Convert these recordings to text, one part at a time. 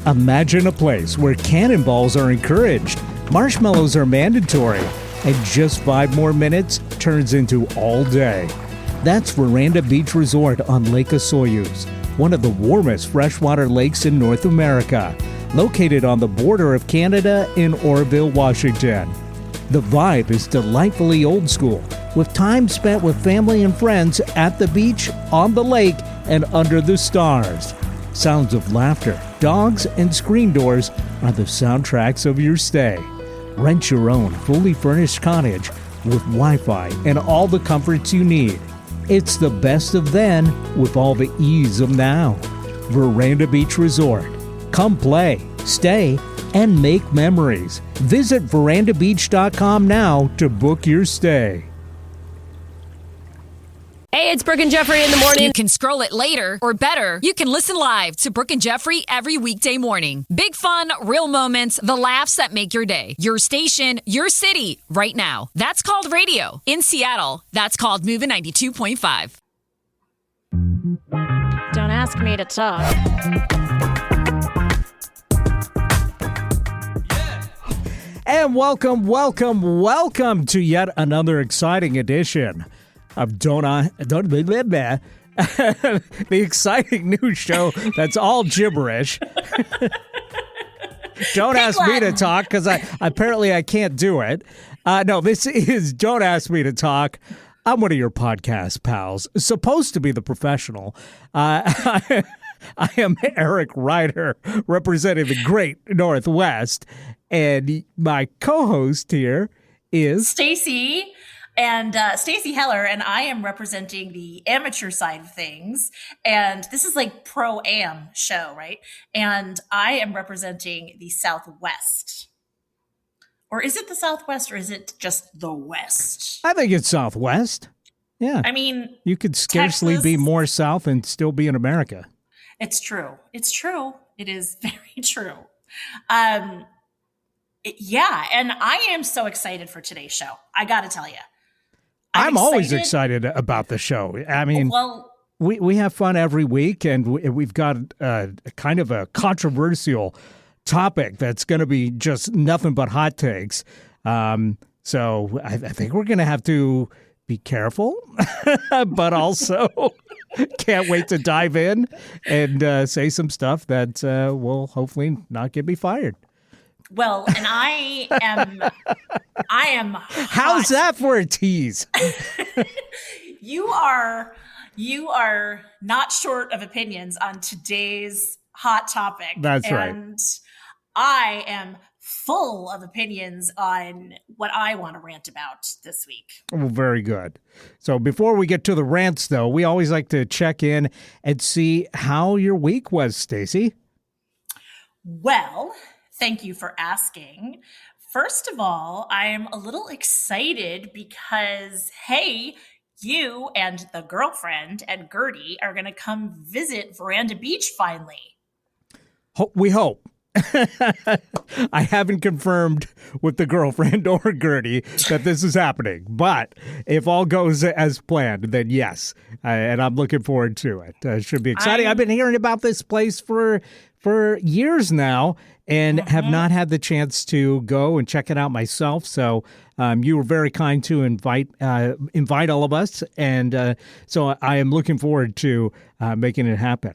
Imagine a place where cannonballs are encouraged, marshmallows are mandatory, and just 5 more minutes turns into all day. That's Veranda Beach Resort on Lake Osoyoos, one of the warmest freshwater lakes in North America, located on the border of Canada in Oroville, Washington. The vibe is delightfully old school, with time spent with family and friends at the beach, on the lake, and under the stars. Sounds of laughter, dogs, and screen doors are the soundtracks of your stay. Rent your own fully furnished cottage with Wi-Fi and all the comforts you need. It's the best of then with all the ease of now. Veranda Beach Resort. Come play, stay, and make memories. Visit verandabeach.com now to book your stay. Hey, it's Brooke and Jeffrey in the morning. You can scroll it later, or better, you can listen live to Brooke and Jeffrey every weekday morning. Big fun, real moments, the laughs that make your day. Your station, your city, right now. That's called radio. In Seattle, that's called Moving 92.5. Don't ask me to talk. And welcome to yet another exciting edition of the exciting news show that's all gibberish. Don't ask me to talk because I can't do it. No, this is Don't Ask Me to Talk. I'm one of your podcast pals, supposed to be the professional. I am Eric Ryder, representing the Great Northwest, and my co-host here is Stacy. And Stacy Heller, and I am representing the amateur side of things. And this is like pro-am show, right? And I am representing the Southwest. Or is it the Southwest, or is it just the West? I think it's Southwest. Yeah. I mean, you could scarcely Texas, be more south and still be in America. It's true. It's true. It is very true. Yeah, and I am so excited for today's show. I got to tell you. I'm always excited about the show. I mean, we have fun every week, and we've got kind of a controversial topic that's going to be just nothing but hot takes. So I think we're going to have to be careful, but also can't wait to dive in and say some stuff that will hopefully not get me fired. Well, and I am hot. How's that for a tease? You are not short of opinions on today's hot topic. That's right. And I am full of opinions on what I want to rant about this week. Well, very good. So before we get to the rants, though, we always like to check in and see how your week was, Stacy. Well, thank you for asking. First of all, I am a little excited because, hey, you and the girlfriend and Gertie are going to come visit Veranda Beach finally. We hope. I haven't confirmed with the girlfriend or Gertie that this is happening, but if all goes as planned, then yes, and I'm looking forward to it. It should be exciting. I've been hearing about this place for years now and have not had the chance to go and check it out myself. So you were very kind to invite all of us, and so I am looking forward to making it happen.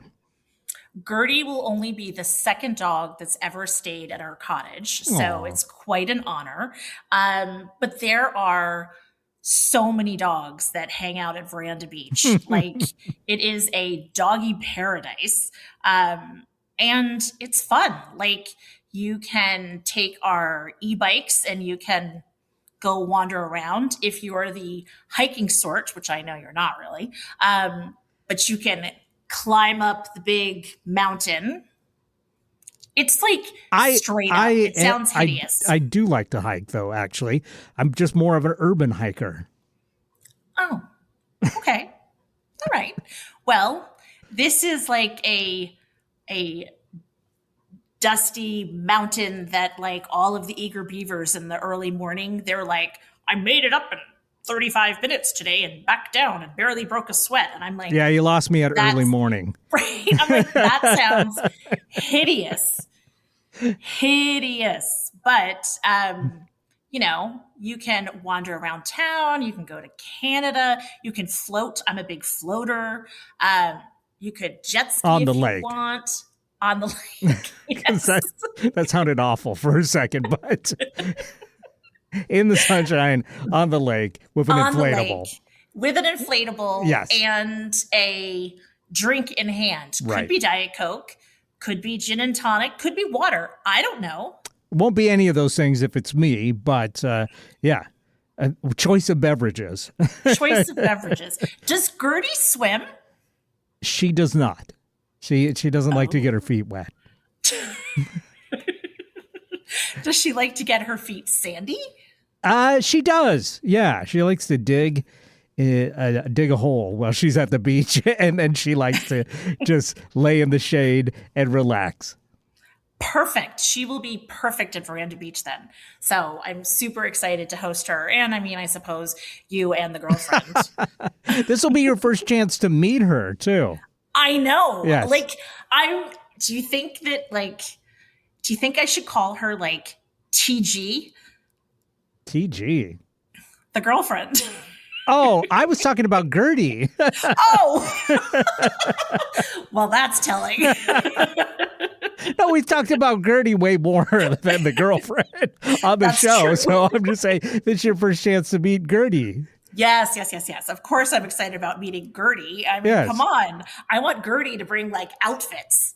Gertie will only be the second dog that's ever stayed at our cottage, so it's quite an honor. But there are so many dogs that hang out at Veranda Beach. Like, it is a doggy paradise. And it's fun. Like, you can take our e-bikes and you can go wander around if you are the hiking sort, which I know you're not really. But you can climb up the big mountain. It's like straight up. It sounds hideous. I do like to hike, though, actually. I'm just more of an urban hiker. Oh, okay. All right. Well, this is like a dusty mountain that, like, all of the eager beavers in the early morning, they're like, I made it up in 35 minutes today and back down and barely broke a sweat. And I'm like, yeah, you lost me at early morning. Right. I'm like, that sounds hideous. hideous. But you can wander around town. You can go to Canada. You can float. I'm a big floater. You could jet ski On the if you lake. want. On the lake. Yes. That sounded awful for a second, but in the sunshine, on the lake, with an On the inflatable. lake with an inflatable. Yes. And a drink in hand. Could Right. be Diet Coke. Could be gin and tonic. Could be water. I don't know. Won't be any of those things if it's me, but yeah. Choice of beverages. Choice of beverages. Does Gertie swim? She does not. She doesn't like to get her feet wet. Does she like to get her feet sandy? She does. Yeah, she likes to dig a hole while she's at the beach, and then she likes to just lay in the shade and relax. Perfect. She will be perfect at Veranda Beach then. So I'm super excited to host her. And I mean, I suppose you and the girlfriend. This will be your first chance to meet her, too. I know. Yes. Do you think I should call her like TG? TG. The girlfriend. Oh, I was talking about Gertie. Oh, well, that's telling. No, we talked about Gertie way more than the girlfriend on the That's show. true. So I'm just saying, this is your first chance to meet Gertie. Yes. Of course, I'm excited about meeting Gertie. I mean, Yes. Come on. I want Gertie to bring like outfits.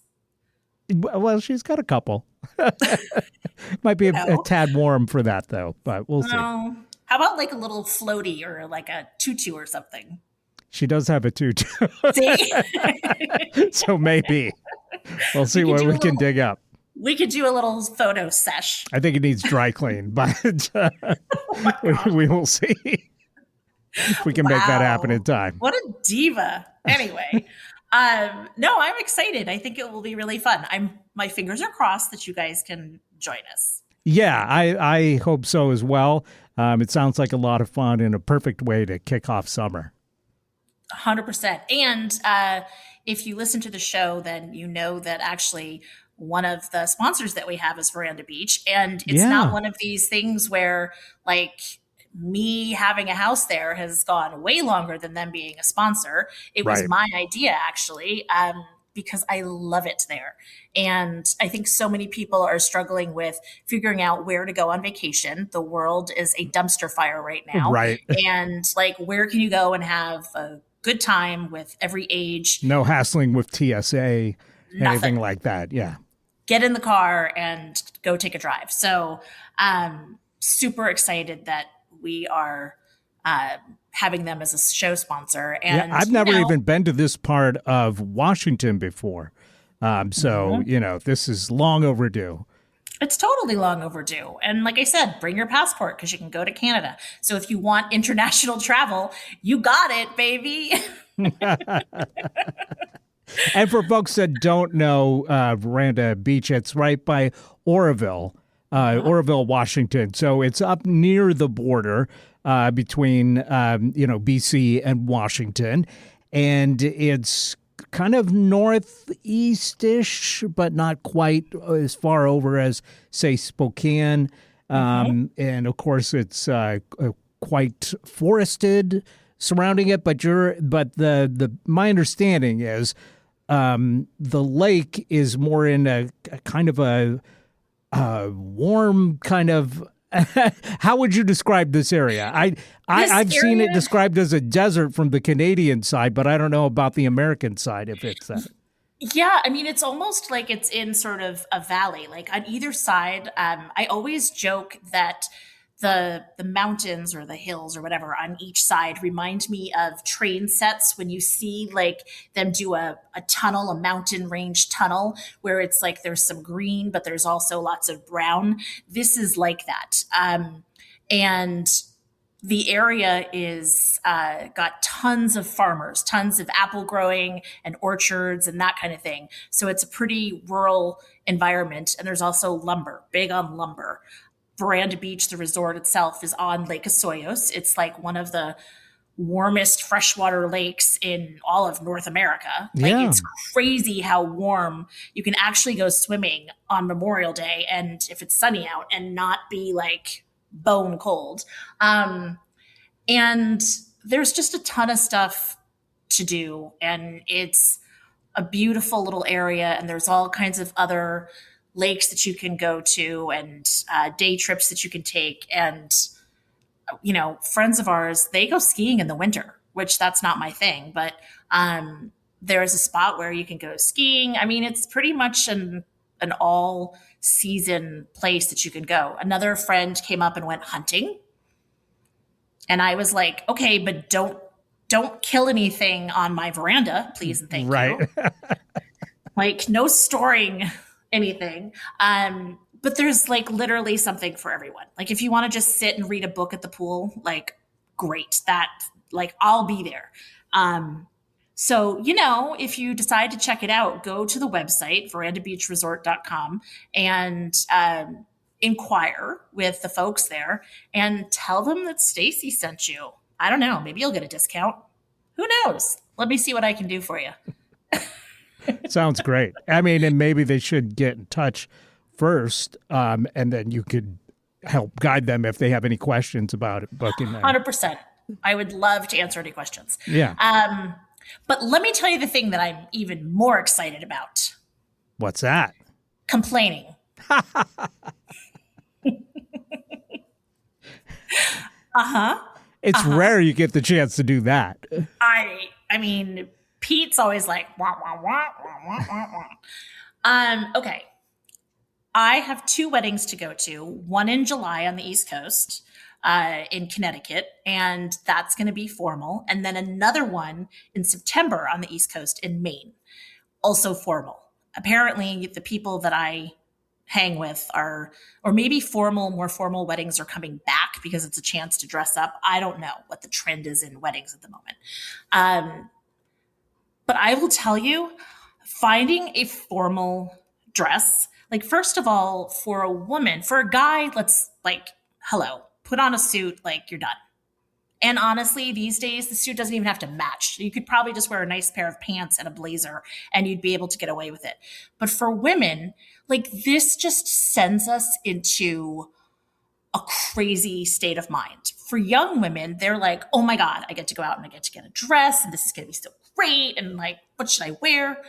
Well, she's got a couple. Might be a tad warm for that, though, but we'll see. How about like a little floaty or like a tutu or something? She does have a tutu, See? so maybe. We'll see what we can dig up. We could do a little photo sesh. I think it needs dry clean, but we will see if we can make that happen in time. What a diva. Anyway, no, I'm excited. I think it will be really fun. My fingers are crossed that you guys can join us. Yeah, I hope so as well. It sounds like a lot of fun and a perfect way to kick off summer. 100%. And if you listen to the show, then you know that actually one of the sponsors that we have is Veranda Beach. And it's not one of these things where like me having a house there has gone way longer than them being a sponsor. It was my idea, actually, because I love it there. And I think so many people are struggling with figuring out where to go on vacation. The world is a dumpster fire right now. Right. And like, where can you go and have a good time with every age? No hassling with TSA, anything Nothing. like that. Yeah. Get in the car and go take a drive. So I'm super excited that we are having them as a show sponsor. And I've never even been to this part of Washington before. So, this is long overdue. It's totally long overdue. And like I said, bring your passport because you can go to Canada. So if you want international travel, you got it, baby. And for folks that don't know Veranda Beach, it's right by Oroville, Washington. So it's up near the border between, BC and Washington. And it's kind of northeast-ish, but not quite as far over as, say, Spokane. And, of course, it's quite forested surrounding it. But my understanding is the lake is more in a kind of a warm kind of. How would you describe this area? I've seen it described as a desert from the Canadian side, but I don't know about the American side if it's that. Yeah, I mean, it's almost like it's in sort of a valley. Like on either side, I always joke that the mountains or the hills or whatever on each side remind me of train sets when you see like them do a tunnel, a mountain range tunnel, where it's like there's some green, but there's also lots of brown. This is like that. And the area is got tons of farmers, tons of apple growing and orchards and that kind of thing. So it's a pretty rural environment. And there's also lumber, big on lumber. Veranda Beach, the resort itself, is on Lake Osoyos. It's like one of the warmest freshwater lakes in all of North America. Like, Yeah. it's crazy how warm you can actually go swimming on Memorial Day, and if it's sunny out, and not be like bone cold. And there's just a ton of stuff to do, and it's a beautiful little area, and there's all kinds of other lakes that you can go to, and day trips that you can take. And friends of ours, they go skiing in the winter, which that's not my thing, but there's a spot where you can go skiing. I mean, it's pretty much an all season place that you can go. Another friend came up and went hunting, and I was like, okay, but don't kill anything on my veranda, please and thank you. Like, no storing anything. But there's like literally something for everyone. Like, if you want to just sit and read a book at the pool, like, great. That, like, I'll be there. So, if you decide to check it out, go to the website, verandabeachresort.com, and inquire with the folks there and tell them that Stacy sent you. I don't know. Maybe you'll get a discount. Who knows? Let me see what I can do for you. Sounds great. I mean, and maybe they should get in touch first, and then you could help guide them if they have any questions about it, booking them. 100%. I would love to answer any questions. Yeah. But let me tell you the thing that I'm even more excited about. What's that? Complaining. It's rare you get the chance to do that. I mean, Pete's always like, wah, wah, wah, wah, wah, wah. Okay. I have 2 weddings to go to, one in July on the East Coast, in Connecticut, and that's going to be formal. And then another one in September on the East Coast in Maine, also formal. Apparently, the people that I hang with or maybe more formal weddings are coming back because it's a chance to dress up. I don't know what the trend is in weddings at the moment. But I will tell you, finding a formal dress, like, first of all, for a woman, for a guy, let's, like, hello, put on a suit, like, you're done. And honestly, these days, the suit doesn't even have to match. You could probably just wear a nice pair of pants and a blazer, and you'd be able to get away with it. But for women, like, this just sends us into a crazy state of mind. For young women, they're like, oh my God, I get to go out and I get to get a dress, and this is going to be so great. And, like, what should I wear?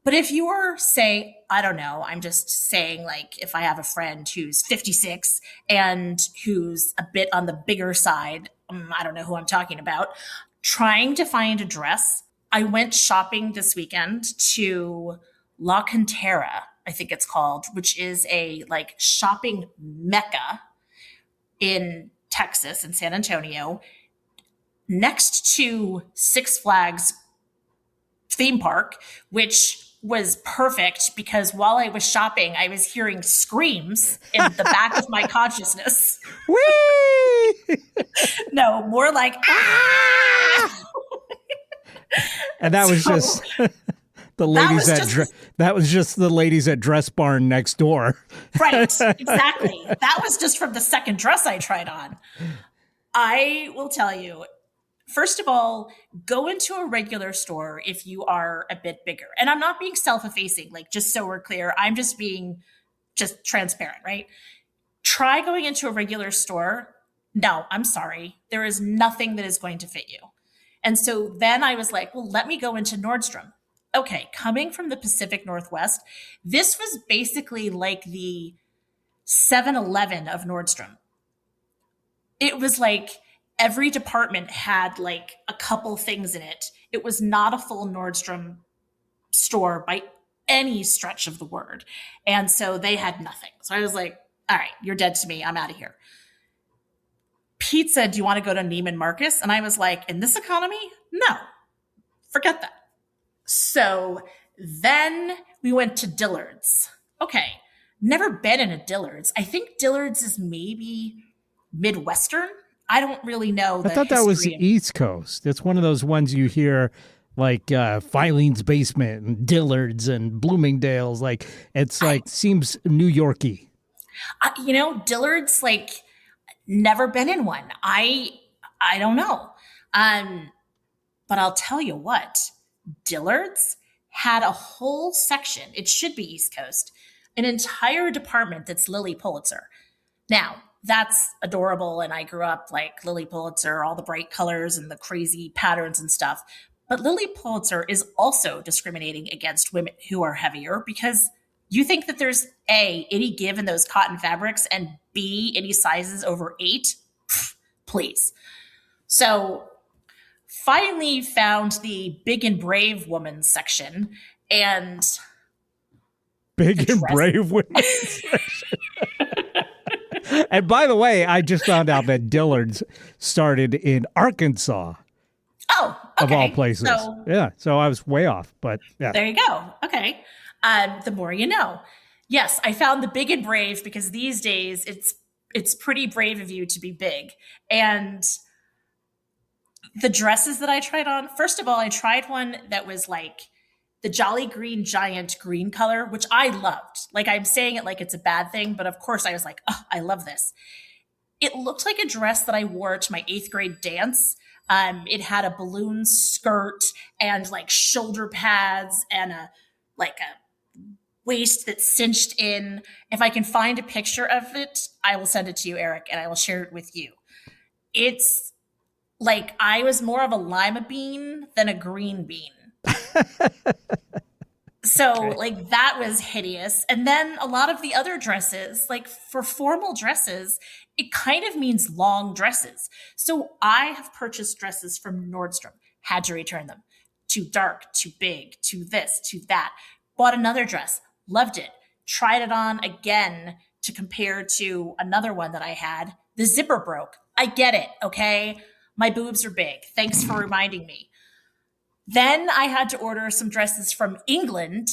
But if you were, say, I don't know, I'm just saying, like, if I have a friend who's 56 and who's a bit on the bigger side, I don't know who I'm talking about, trying to find a dress. I went shopping this weekend to La Cantera, I think it's called, which is a, like, shopping mecca in Texas, in San Antonio, next to Six Flags theme park, which was perfect because while I was shopping, I was hearing screams in the back of my consciousness. Whee! No, more like, ah! And that was just the ladies that was just the ladies at Dress Barn next door. Right, exactly. That was just from the second dress I tried on. I will tell you, first of all, go into a regular store if you are a bit bigger. And I'm not being self-effacing, like, just so we're clear. I'm just being just transparent, right? Try going into a regular store. No, I'm sorry. There is nothing that is going to fit you. And so then I was like, well, let me go into Nordstrom. Okay, coming from the Pacific Northwest, this was basically like the 7-Eleven of Nordstrom. It was like every department had, like, a couple things in it. It was not a full Nordstrom store by any stretch of the word. And so they had nothing. So I was like, all right, you're dead to me. I'm out of here. Pete said, do you want to go to Neiman Marcus? And I was like, in this economy? No, forget that. So then we went to Dillard's. Okay, never been in a Dillard's. I think Dillard's is maybe Midwestern. I don't really know. I thought that was East Coast. It's one of those ones you hear, like Filene's Basement and Dillard's and Bloomingdale's. Like, it's like seems New Yorky. Dillard's, like, never been in one. I don't know. But I'll tell you what, Dillard's had a whole section, it should be East Coast, an entire department that's Lily Pulitzer. Now, that's adorable, and I grew up like Lily Pulitzer, all the bright colors and the crazy patterns and stuff. But Lily Pulitzer is also discriminating against women who are heavier because you think that there's A, any give in those cotton fabrics, and B, any sizes over 8? Pfft, please. So finally found the big and brave woman section, and Big and brave women. And by the way, I just found out that Dillard's started in Arkansas. Oh, okay. Of all places. So I was way off, but yeah. There you go. Okay. The more you know. Yes, I found the big and brave because these days it's pretty brave of you to be big. And the dresses that I tried on, first of all, I tried one that was like the Jolly Green Giant green color, which I loved. Like, I'm saying it like it's a bad thing, but of course I was like, oh, I love this. It looked like a dress that I wore to my 8th grade dance. It had a balloon skirt and like shoulder pads and a waist that cinched in. If I can find a picture of it, I will send it to you, Eric, and I will share it with you. It's like I was more of a lima bean than a green bean. So Okay. like that was hideous. And then a lot of the other dresses, like for formal dresses, it kind of means long dresses. So I have purchased dresses from Nordstrom, had to return them. Too dark, too big, too this, too that. Bought another dress, loved it. Tried it on again to compare to another one that I had. The zipper broke. I get it, okay? My boobs are big. Thanks for reminding me. Then I had to order some dresses from England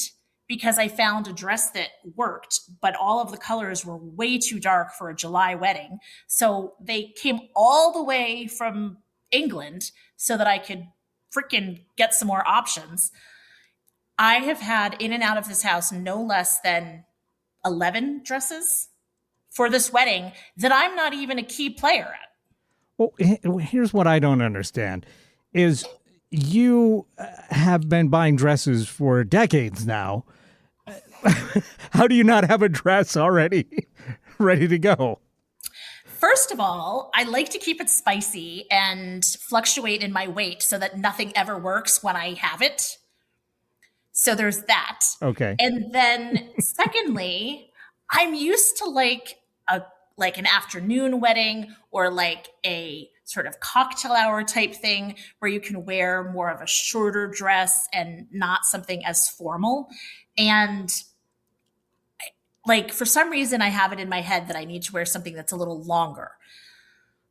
because I found a dress that worked, but all of the colors were way too dark for a July wedding. So they came all the way from England so that I could freaking get some more options. I have had in and out of this house no less than 11 dresses for this wedding that I'm not even a key player at. Well, here's what I don't understand is you have been buying dresses for decades now. How do you not have a dress already ready to go? First of all, I like to keep it spicy and fluctuate in my weight so that nothing ever works when I have it. So there's that. Okay. And then secondly, I'm used to like an afternoon wedding or like a sort of cocktail hour type thing where you can wear more of a shorter dress and not something as formal. And like for some reason I have it in my head that I need to wear something that's a little longer.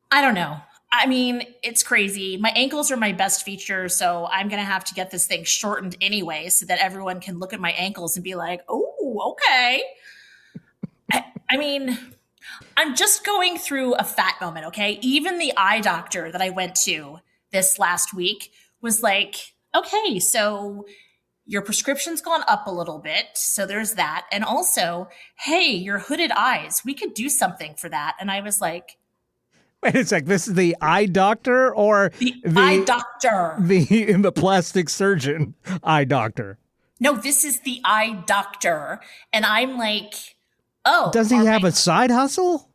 I don't know. I mean, it's crazy. My ankles are my best feature, so I'm going to have to get this thing shortened anyway so that everyone can look at my ankles and be like, oh, okay. I mean, I'm just going through a fat moment, okay? Even the eye doctor that I went to this last week was like, okay, so your prescription's gone up a little bit, so there's that. And also, hey, your hooded eyes, we could do something for that. And I was like, Wait a sec. This is the eye doctor or the eye doctor? the plastic surgeon eye doctor? No, this is the eye doctor. And I'm like, oh. Does he have a side hustle?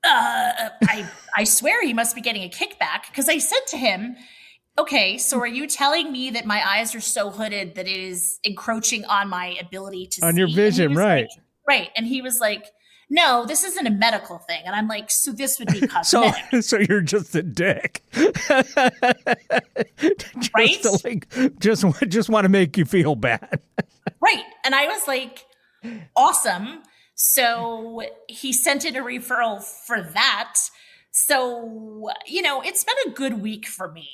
I swear he must be getting a kickback because I said to him, okay, so are you telling me that my eyes are so hooded that it is encroaching on my ability to see? On your vision, right. Like, right. And he was like, no, this isn't a medical thing. And I'm like, so this would be cosmetic. So you're just a dick. Right? Just want to make you feel bad. Right. And I was like, awesome. So he sent in a referral for that. So, it's been a good week for me.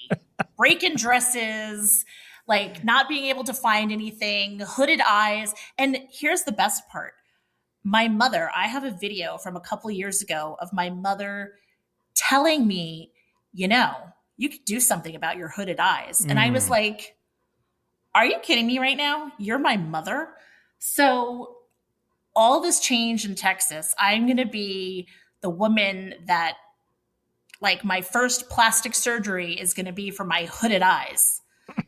Break-in dresses, like not being able to find anything, hooded eyes. And here's the best part. My mother, I have a video from a couple years ago of my mother telling me, you could do something about your hooded eyes. And I was like, are you kidding me right now? You're my mother. So all this change in Texas, I'm going to be the woman that Like my first plastic surgery is going to be for my hooded eyes.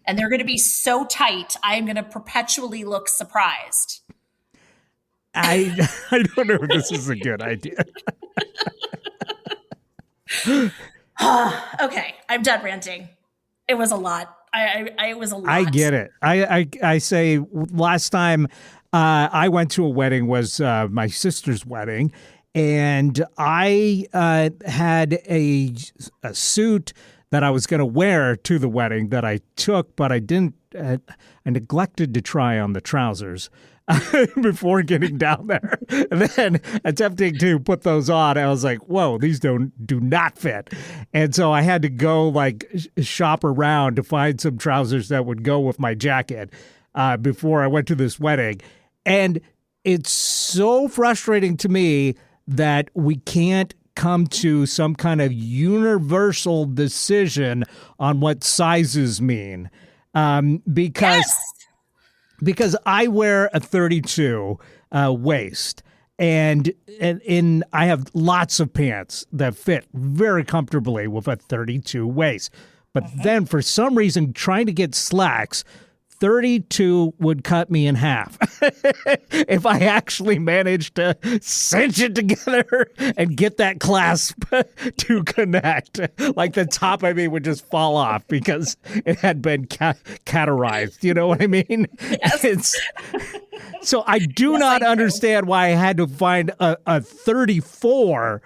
And they're going to be so tight, I'm going to perpetually look surprised. I don't know if this is a good idea. Okay, I'm done ranting. It was a lot. I was a lot. I get it. I say last time I went to a wedding was my sister's wedding, and I had a suit that I was going to wear to the wedding that I took, but I didn't. I neglected to try on the trousers before getting down there. And then attempting to put those on, I was like, whoa, these do not fit. And so I had to go like shop around to find some trousers that would go with my jacket before I went to this wedding. And it's so frustrating to me that we can't come to some kind of universal decision on what sizes mean. Because I wear a 32 waist, and I have lots of pants that fit very comfortably with a 32 waist. But then for some reason, trying to get slacks, 32 would cut me in half if I actually managed to cinch it together and get that clasp to connect. Like the top of me would just fall off because it had been cauterized. You know what I mean? Yes. So I do not understand why I had to find a 34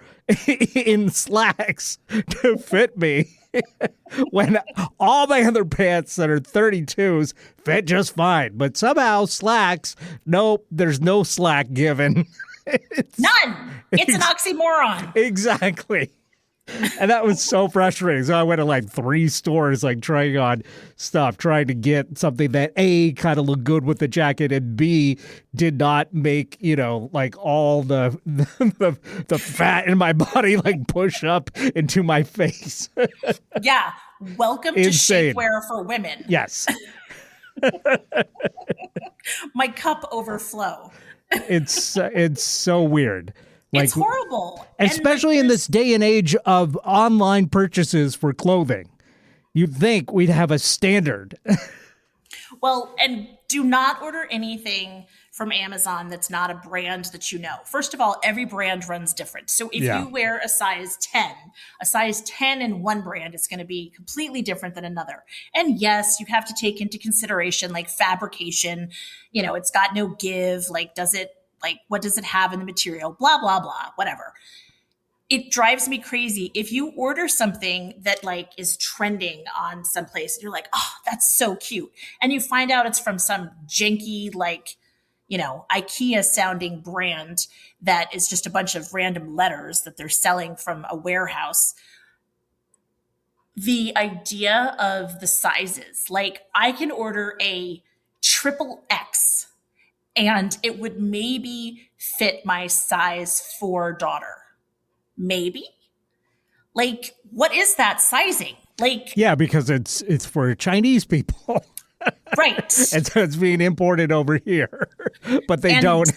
in slacks to fit me. When all my other pants that are 32s fit just fine. But somehow slacks, nope, there's no slack given. None. It's an oxymoron. Exactly. And that was so frustrating. So I went to like 3 stores, like trying on stuff, trying to get something that A, kind of looked good with the jacket, and B, did not make, like all the fat in my body like push up into my face. Yeah. Welcome to shapewear for women. Yes. My cup overflow. It's so weird. Like, it's horrible. Especially in this day and age of online purchases for clothing. You'd think we'd have a standard. Well, and do not order anything from Amazon that's not a brand that you know. First of all, every brand runs different. So if you wear a size 10 in one brand is going to be completely different than another. And yes, you have to take into consideration like fabrication. It's got no give. Like, what does it have in the material? Blah, blah, blah, whatever. It drives me crazy. If you order something that like is trending on someplace, you're like, oh, that's so cute. And you find out it's from some janky, like, IKEA sounding brand that is just a bunch of random letters that they're selling from a warehouse. The idea of the sizes, like I can order a XXX and it would maybe fit my size 4 daughter. Maybe. Like, what is that sizing? Like, yeah, because it's for Chinese people. Right. And so it's being imported over here. But they don't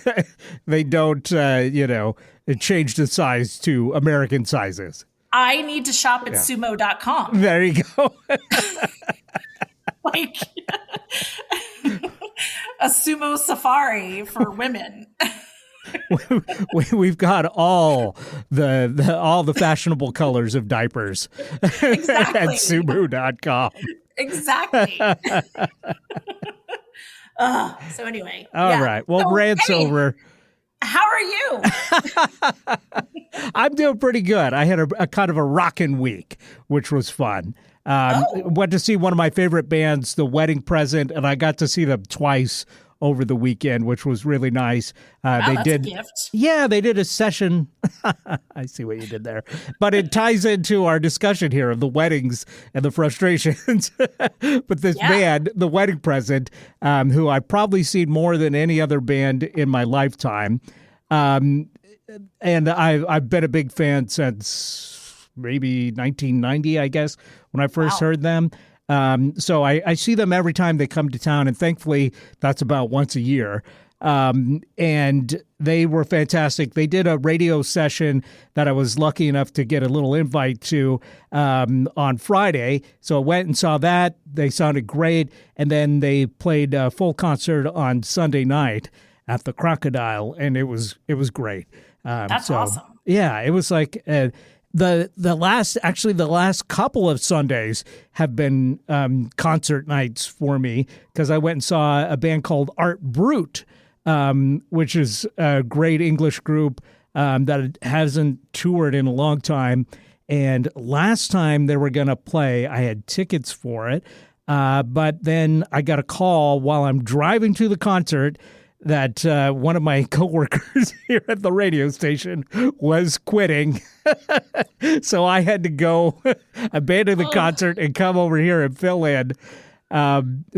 change the size to American sizes. I need to shop at sumo.com. There you go. Like a sumo safari for women. We've got all the fashionable colors of diapers Exactly. at sumo.com. Exactly. So anyway. All right. Well, rant's over. How are you? I'm doing pretty good. I had a kind of a rockin' week, which was fun. Went to see one of my favorite bands, The Wedding Present, and I got to see them twice over the weekend, which was really nice. That's a gift. Yeah, they did a session. I see what you did there. But it ties into our discussion here of the weddings and the frustrations. But this band, The Wedding Present, who I've probably seen more than any other band in my lifetime. And I've been a big fan since maybe 1990, I guess, when I first heard them. So I see them every time they come to town, and thankfully that's about once a year. And they were fantastic. They did a radio session that I was lucky enough to get a little invite to on Friday. So I went and saw that. They sounded great. And then they played a full concert on Sunday night at the Crocodile, and it was great. That's awesome. Yeah, it was like the last couple of Sundays have been concert nights for me, because I went and saw a band called Art Brut, which is a great English group that hasn't toured in a long time. And last time they were going to play, I had tickets for it. But then I got a call while I'm driving to the concert that one of my coworkers here at the radio station was quitting. So I had to go abandon the concert and come over here and fill in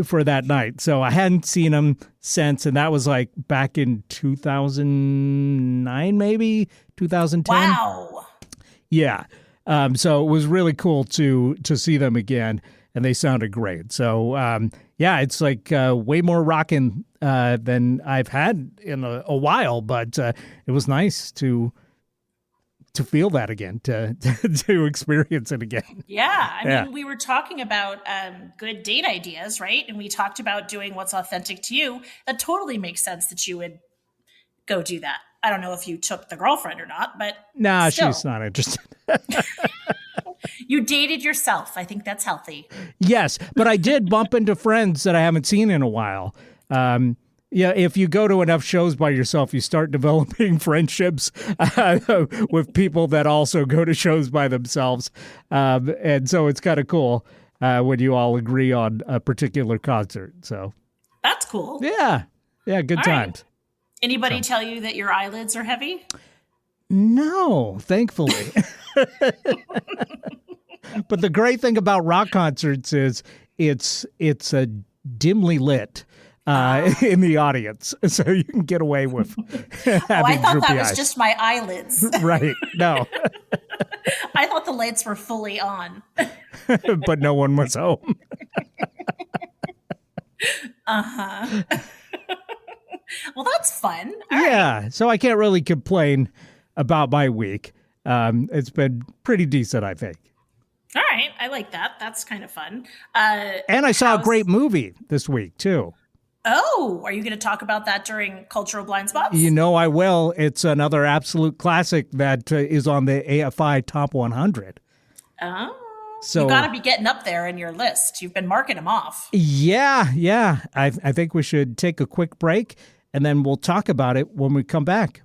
for that night. So I hadn't seen him since, and that was like back in 2009, maybe 2010. Wow. Yeah. So it was really cool to see them again, and they sounded great. So yeah, it's like way more rocking than I've had in a while, but it was nice to feel that again, to experience it again. Yeah. I mean, we were talking about good date ideas, right? And we talked about doing what's authentic to you. That totally makes sense that you would go do that. I don't know if you took the girlfriend or not, but nah, still. She's not interested. You dated yourself. I think that's healthy. Yes, but I did bump into friends that I haven't seen in a while. Yeah, if you go to enough shows by yourself, you start developing friendships with people that also go to shows by themselves. And so it's kind of cool when you all agree on a particular concert. So that's cool. Yeah, good all times. Right. Anybody tell you that your eyelids are heavy? No, thankfully. But the great thing about rock concerts is it's a dimly lit in the audience, so you can get away with having I thought that was eyes. just my eyelids. Right? No, I thought the lights were fully on. but no one was home. Well, that's fun. Yeah, so I can't really complain about my week. It's been pretty decent, I think. All right. I like that. That's kind of fun. And I saw a great movie this week, too. Oh, are you going to talk about that during Cultural Blind Spots? You know I will. It's another absolute classic that is on the AFI Top 100. Oh. So you got to be getting up there in your list. You've been marking them off. Yeah. I think we should take a quick break, and then we'll talk about it when we come back.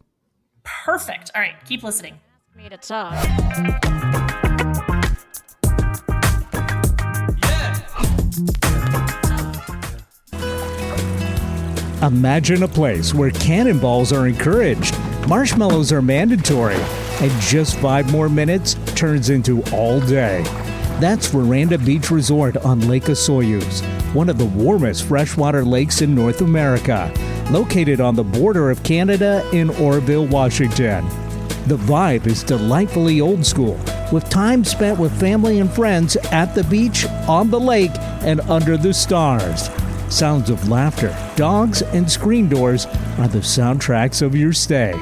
Perfect. All right. Keep listening. Me to talk. Imagine a place where cannonballs are encouraged, marshmallows are mandatory, and just 5 more minutes turns into all day. That's Veranda Beach Resort on Lake Osoyoos, one of the warmest freshwater lakes in North America, located on the border of Canada in Oroville, Washington. The vibe is delightfully old school, with time spent with family and friends at the beach, on the lake, and under the stars. Sounds of laughter, dogs, and screen doors are the soundtracks of your stay.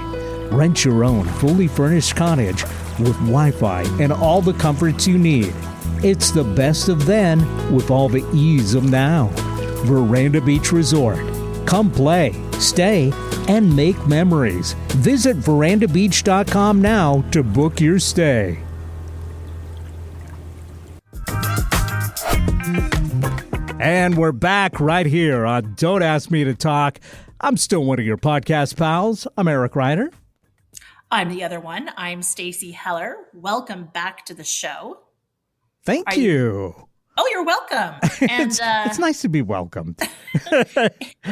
Rent your own fully furnished cottage with Wi-Fi and all the comforts you need. It's the best of then with all the ease of now. Veranda Beach Resort. Come play, stay, and make memories. Visit verandabeach.com now to book your stay. And we're back right here on Don't Ask Me to Talk. I'm still one of your podcast pals. I'm Eric Ryder. I'm the other one. I'm Stacy Heller. Welcome back to the show. Thank you. Oh, you're welcome. And it's nice to be welcomed.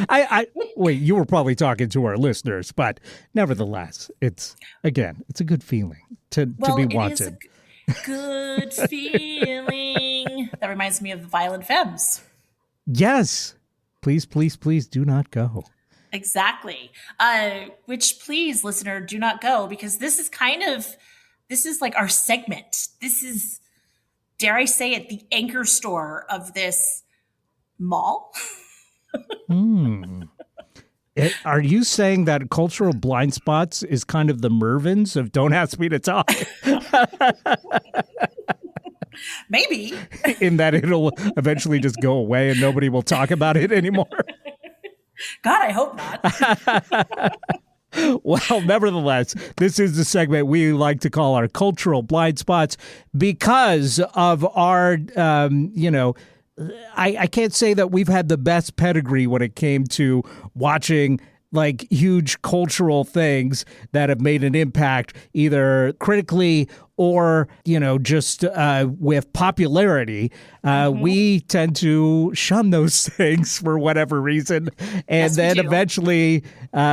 I wait, you were probably talking to our listeners, but nevertheless, it's a good feeling to be wanted. It is a good feeling. That reminds me of the Violent Femmes. Yes. Please, please, please do not go. Exactly. Which, please, listener, do not go, because this is like our segment. This is, dare I say it, the anchor store of this mall. Are you saying that cultural blind spots is kind of the Mervins of Don't Ask Me to Talk? Maybe. In that it'll eventually just go away and nobody will talk about it anymore? God, I hope not. Well, nevertheless, this is the segment we like to call our cultural blind spots because of our, I can't say that we've had the best pedigree when it came to watching like huge cultural things that have made an impact either critically or, just with popularity. We tend to shun those things for whatever reason. And then eventually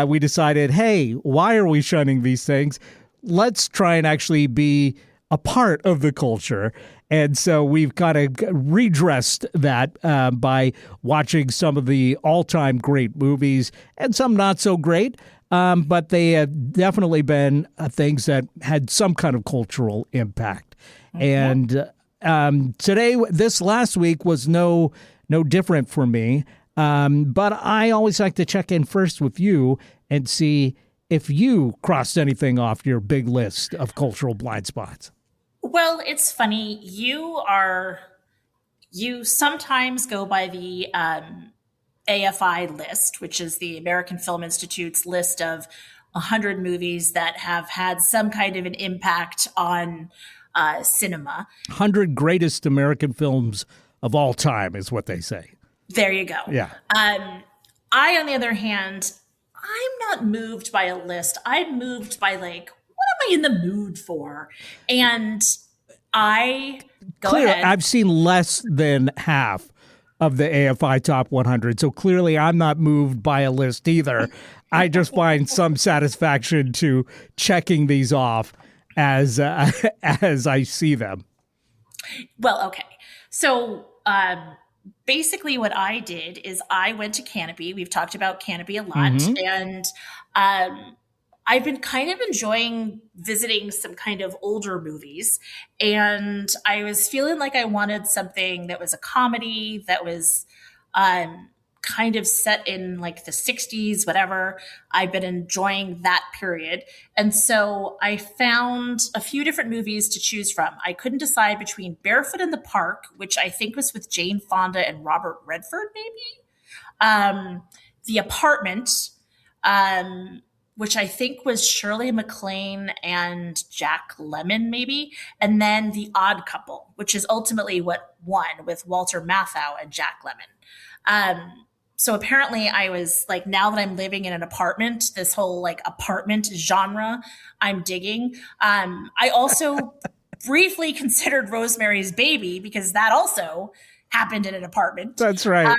we decided, hey, why are we shunning these things? Let's try and actually be a part of the culture. And so we've kind of redressed that by watching some of the all-time great movies and some not so great. But they have definitely been things that had some kind of cultural impact. And this last week was no different for me. But I always like to check in first with you and see if you crossed anything off your big list of cultural blind spots. Well, it's funny. You sometimes go by the AFI list, which is the American Film Institute's list of 100 movies that have had some kind of an impact on cinema. 100 greatest American films of all time is what they say. There you go. Yeah. I, on the other hand, I'm not moved by a list. I'm moved by what am I in the mood for? And go ahead. I've seen less than half of the AFI Top 100, so clearly I'm not moved by a list either. I just find some satisfaction to checking these off as I see them. Well, okay. So basically what I did is I went to Canopy. We've talked about Canopy a lot. And I've been kind of enjoying visiting some kind of older movies. And I was feeling like I wanted something that was a comedy, that was kind of set in like the 60s, whatever. I've been enjoying that period. And so I found a few different movies to choose from. I couldn't decide between Barefoot in the Park, which I think was with Jane Fonda and Robert Redford, maybe. The Apartment, which I think was Shirley MacLaine and Jack Lemmon, maybe. And then The Odd Couple, which is ultimately what won with Walter Matthau and Jack Lemmon. So apparently I was like, now that I'm living in an apartment, this whole like apartment genre, I'm digging. I also briefly considered Rosemary's Baby because that also happened in an apartment. That's right.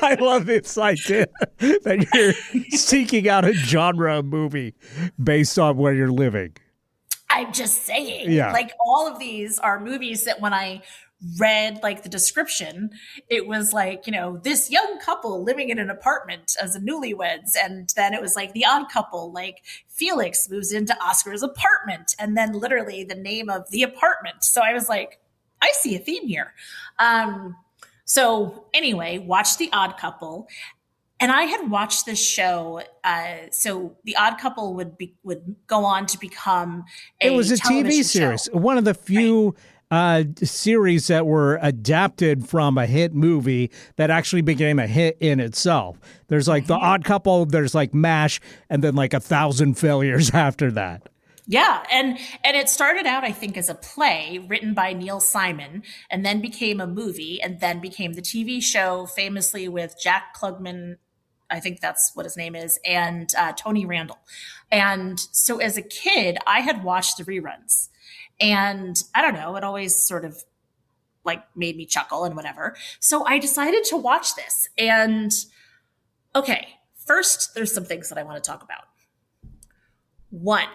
I love this idea that you're seeking out a genre movie based on where you're living. I'm just saying, yeah. Like all of these are movies that when I read like the description, it was like, this young couple living in an apartment as a newlyweds. And then it was like The Odd Couple, like Felix moves into Oscar's apartment. And then literally the name of the apartment. So I was like, I see a theme here. So anyway, watched The Odd Couple. And I had watched this show. So The Odd Couple would go on to become a It was a TV series. Show. One of the few series that were adapted from a hit movie that actually became a hit in itself. There's like The Odd Couple, there's like MASH, and then like 1,000 failures after that. Yeah, and it started out, I think, as a play written by Neil Simon, and then became a movie, and then became the TV show, famously with Jack Klugman, I think that's what his name is, and Tony Randall. And so as a kid, I had watched the reruns. And I don't know, it always sort of like made me chuckle and whatever. So I decided to watch this. And okay, first, there's some things that I want to talk about. One,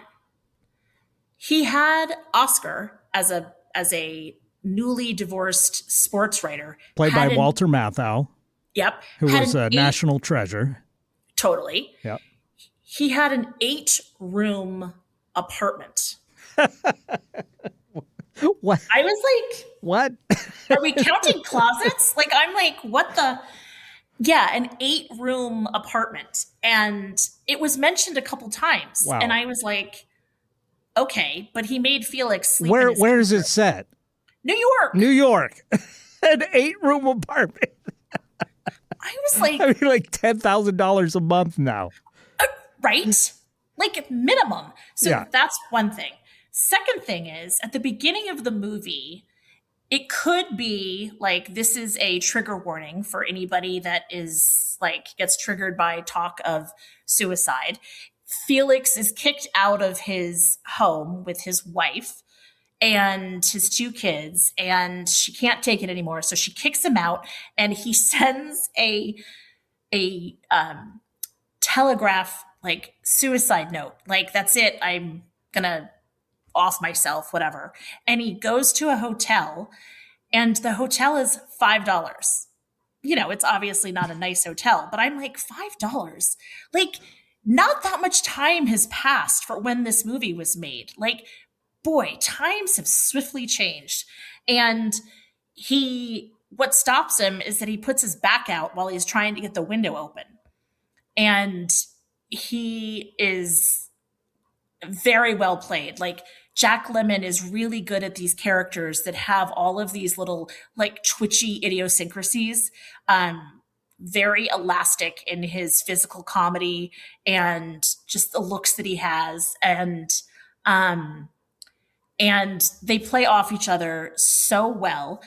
he had Oscar as a newly divorced sports writer. Played by Walter Matthau. Yep. Who was a national treasure. Totally. Yep. He had an 8-room apartment. What? I was like, what? Are we counting closets? Like, I'm like, what the? Yeah, an 8-room apartment. And it was mentioned a couple times. And Wow. I was like, okay, but he made Felix sleep in his Where is it bedroom. set? New York. New York. An 8-room apartment. I was like, I mean, like $10,000 a month now. right? Like minimum. So Yeah. that's one thing. Second thing is, at the beginning of the movie, it could be like this is a trigger warning for anybody that is like gets triggered by talk of suicide. Felix is kicked out of his home with his wife and his 2 kids, and she can't take it anymore, so she kicks him out, and he sends a telegraph like suicide note, like that's it, I'm gonna off myself, whatever. And he goes to a hotel, and the hotel is $5. It's obviously not a nice hotel, but I'm like, $5? Like, not that much time has passed for when this movie was made. Like, boy, times have swiftly changed. And what stops him is that he puts his back out while he's trying to get the window open. And he is very well played. Like, Jack Lemmon is really good at these characters that have all of these little like twitchy idiosyncrasies. Very elastic in his physical comedy and just the looks that he has, and they play off each other so well.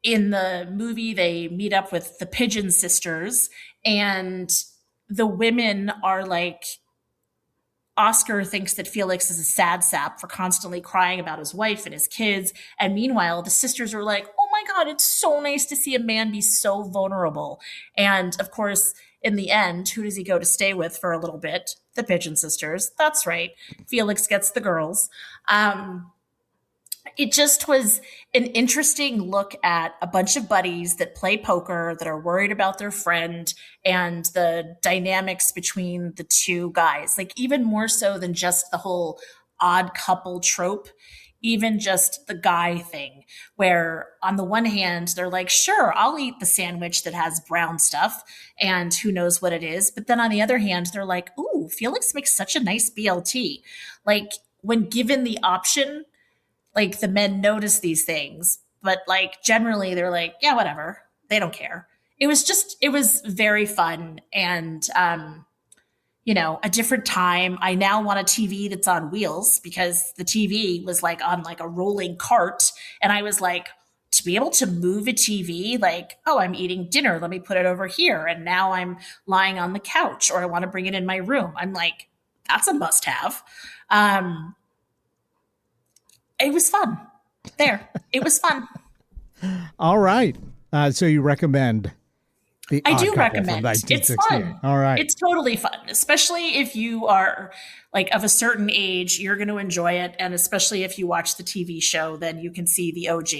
In the movie, they meet up with the Pigeon sisters, and the women are like, Oscar thinks that Felix is a sad sap for constantly crying about his wife and his kids. And meanwhile, the sisters are like, oh my God, it's so nice to see a man be so vulnerable. And of course, in the end, who does he go to stay with for a little bit? The Pigeon sisters. That's right. Felix gets the girls. It just was an interesting look at a bunch of buddies that play poker, that are worried about their friend, and the dynamics between the 2 guys. Like, even more so than just the whole odd couple trope, even just the guy thing, where on the one hand, they're like, sure, I'll eat the sandwich that has brown stuff and who knows what it is. But then on the other hand, they're like, ooh, Felix makes such a nice BLT. Like, when given the option, like, the men notice these things, but like generally they're like, yeah, whatever. They don't care. It was very fun, and a different time. I now want a TV that's on wheels, because the TV was like on like a rolling cart, and I was like, to be able to move a TV, like, oh, I'm eating dinner, let me put it over here, and now I'm lying on the couch, or I want to bring it in my room. I'm like, that's a must have. It was fun. It was fun. All right. So you recommend the I Odd do Couple recommend. from It's 1968. fun. All right. It's totally fun, especially if you are like of a certain age, you're going to enjoy it. And especially if you watch the TV show, then you can see the OG.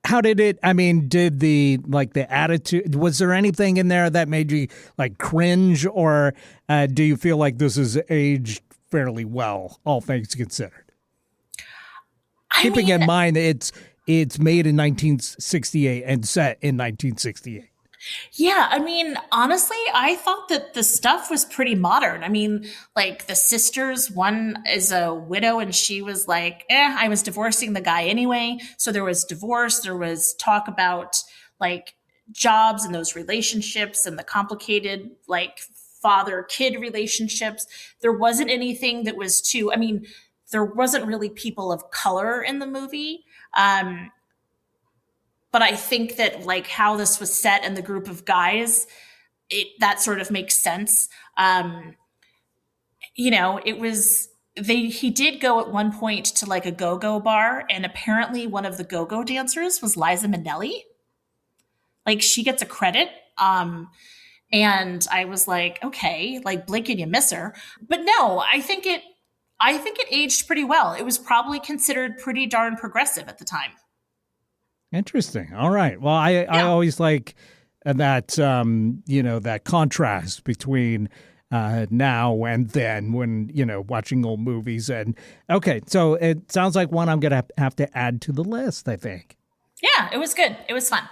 How did it, I mean, did the attitude, was there anything in there that made you like cringe, or do you feel like this is aged fairly well, all things considered? Keeping in mind it's made in 1968 and set in 1968. Yeah, I mean, honestly, I thought that the stuff was pretty modern. I mean, like the sisters, one is a widow, and she was like, I was divorcing the guy anyway. So there was divorce, there was talk about like jobs and those relationships and the complicated like father-kid relationships. There wasn't anything that was too, I mean, there wasn't really people of color in the movie. But I think that like how this was set and the group of guys, that sort of makes sense. He did go at one point to like a go-go bar, and apparently one of the go-go dancers was Liza Minnelli. Like, she gets a credit. And I was like, okay, like, blink and you miss her. But no, I think it aged pretty well. It was probably considered pretty darn progressive at the time. Interesting. All right. Well, I always like that, that contrast between now and then when, watching old movies. And okay, so it sounds like one I'm going to have to add to the list, I think. Yeah, it was good. It was fun.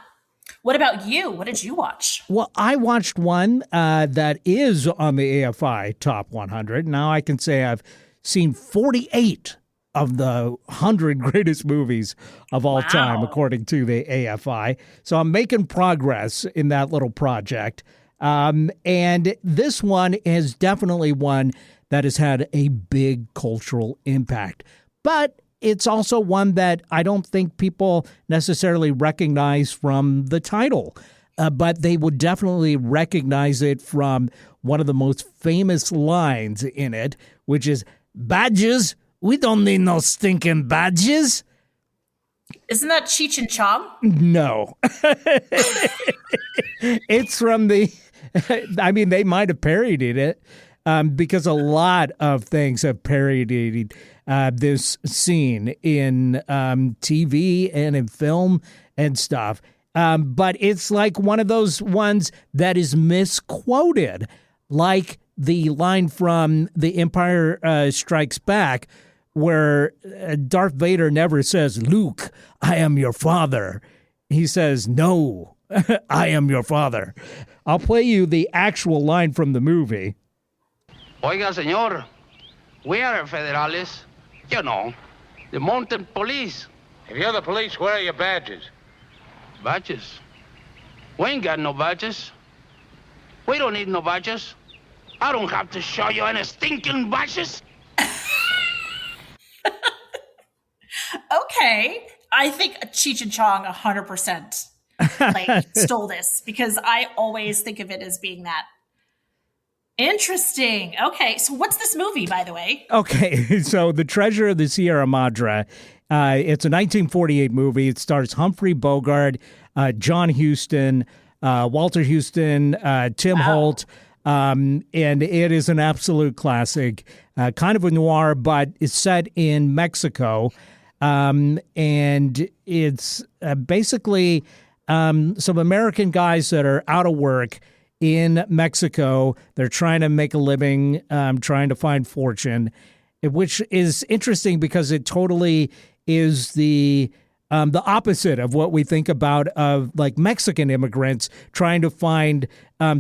What about you? What did you watch? Well, I watched one that is on the AFI Top 100. Now I can say I've seen 48 of the 100 greatest movies of all time, according to the AFI. So I'm making progress in that little project. And this one is definitely one that has had a big cultural impact. But it's also one that I don't think people necessarily recognize from the title. But they would definitely recognize it from one of the most famous lines in it, which is, "Badges? We don't need no stinking badges." Isn't that Cheech and Chong? No. It's from the, I mean, they might have parodied it because a lot of things have parodied this scene in TV and in film and stuff. But it's like one of those ones that is misquoted, like the line from The Empire Strikes Back, where Darth Vader never says, "Luke, I am your father." He says, "No, I am your father." I'll play you the actual line from the movie. Oiga, señor, we are federales, you know, the mountain police. If you're the police, where are your badges? Badges? We ain't got no badges. We don't need no badges. I don't have to show you any stinking badges. Okay. I think Cheech and Chong 100% stole this, because I always think of it as being that. Interesting. Okay. So what's this movie, by the way? Okay. So The Treasure of the Sierra Madre. It's a 1948 movie. It stars Humphrey Bogart, John Huston, Walter Houston, Tim Holt. And it is an absolute classic, kind of a noir, but it's set in Mexico. And it's basically some American guys that are out of work in Mexico. They're trying to make a living, trying to find fortune, which is interesting because it totally is the opposite of what we think about of like Mexican immigrants trying to find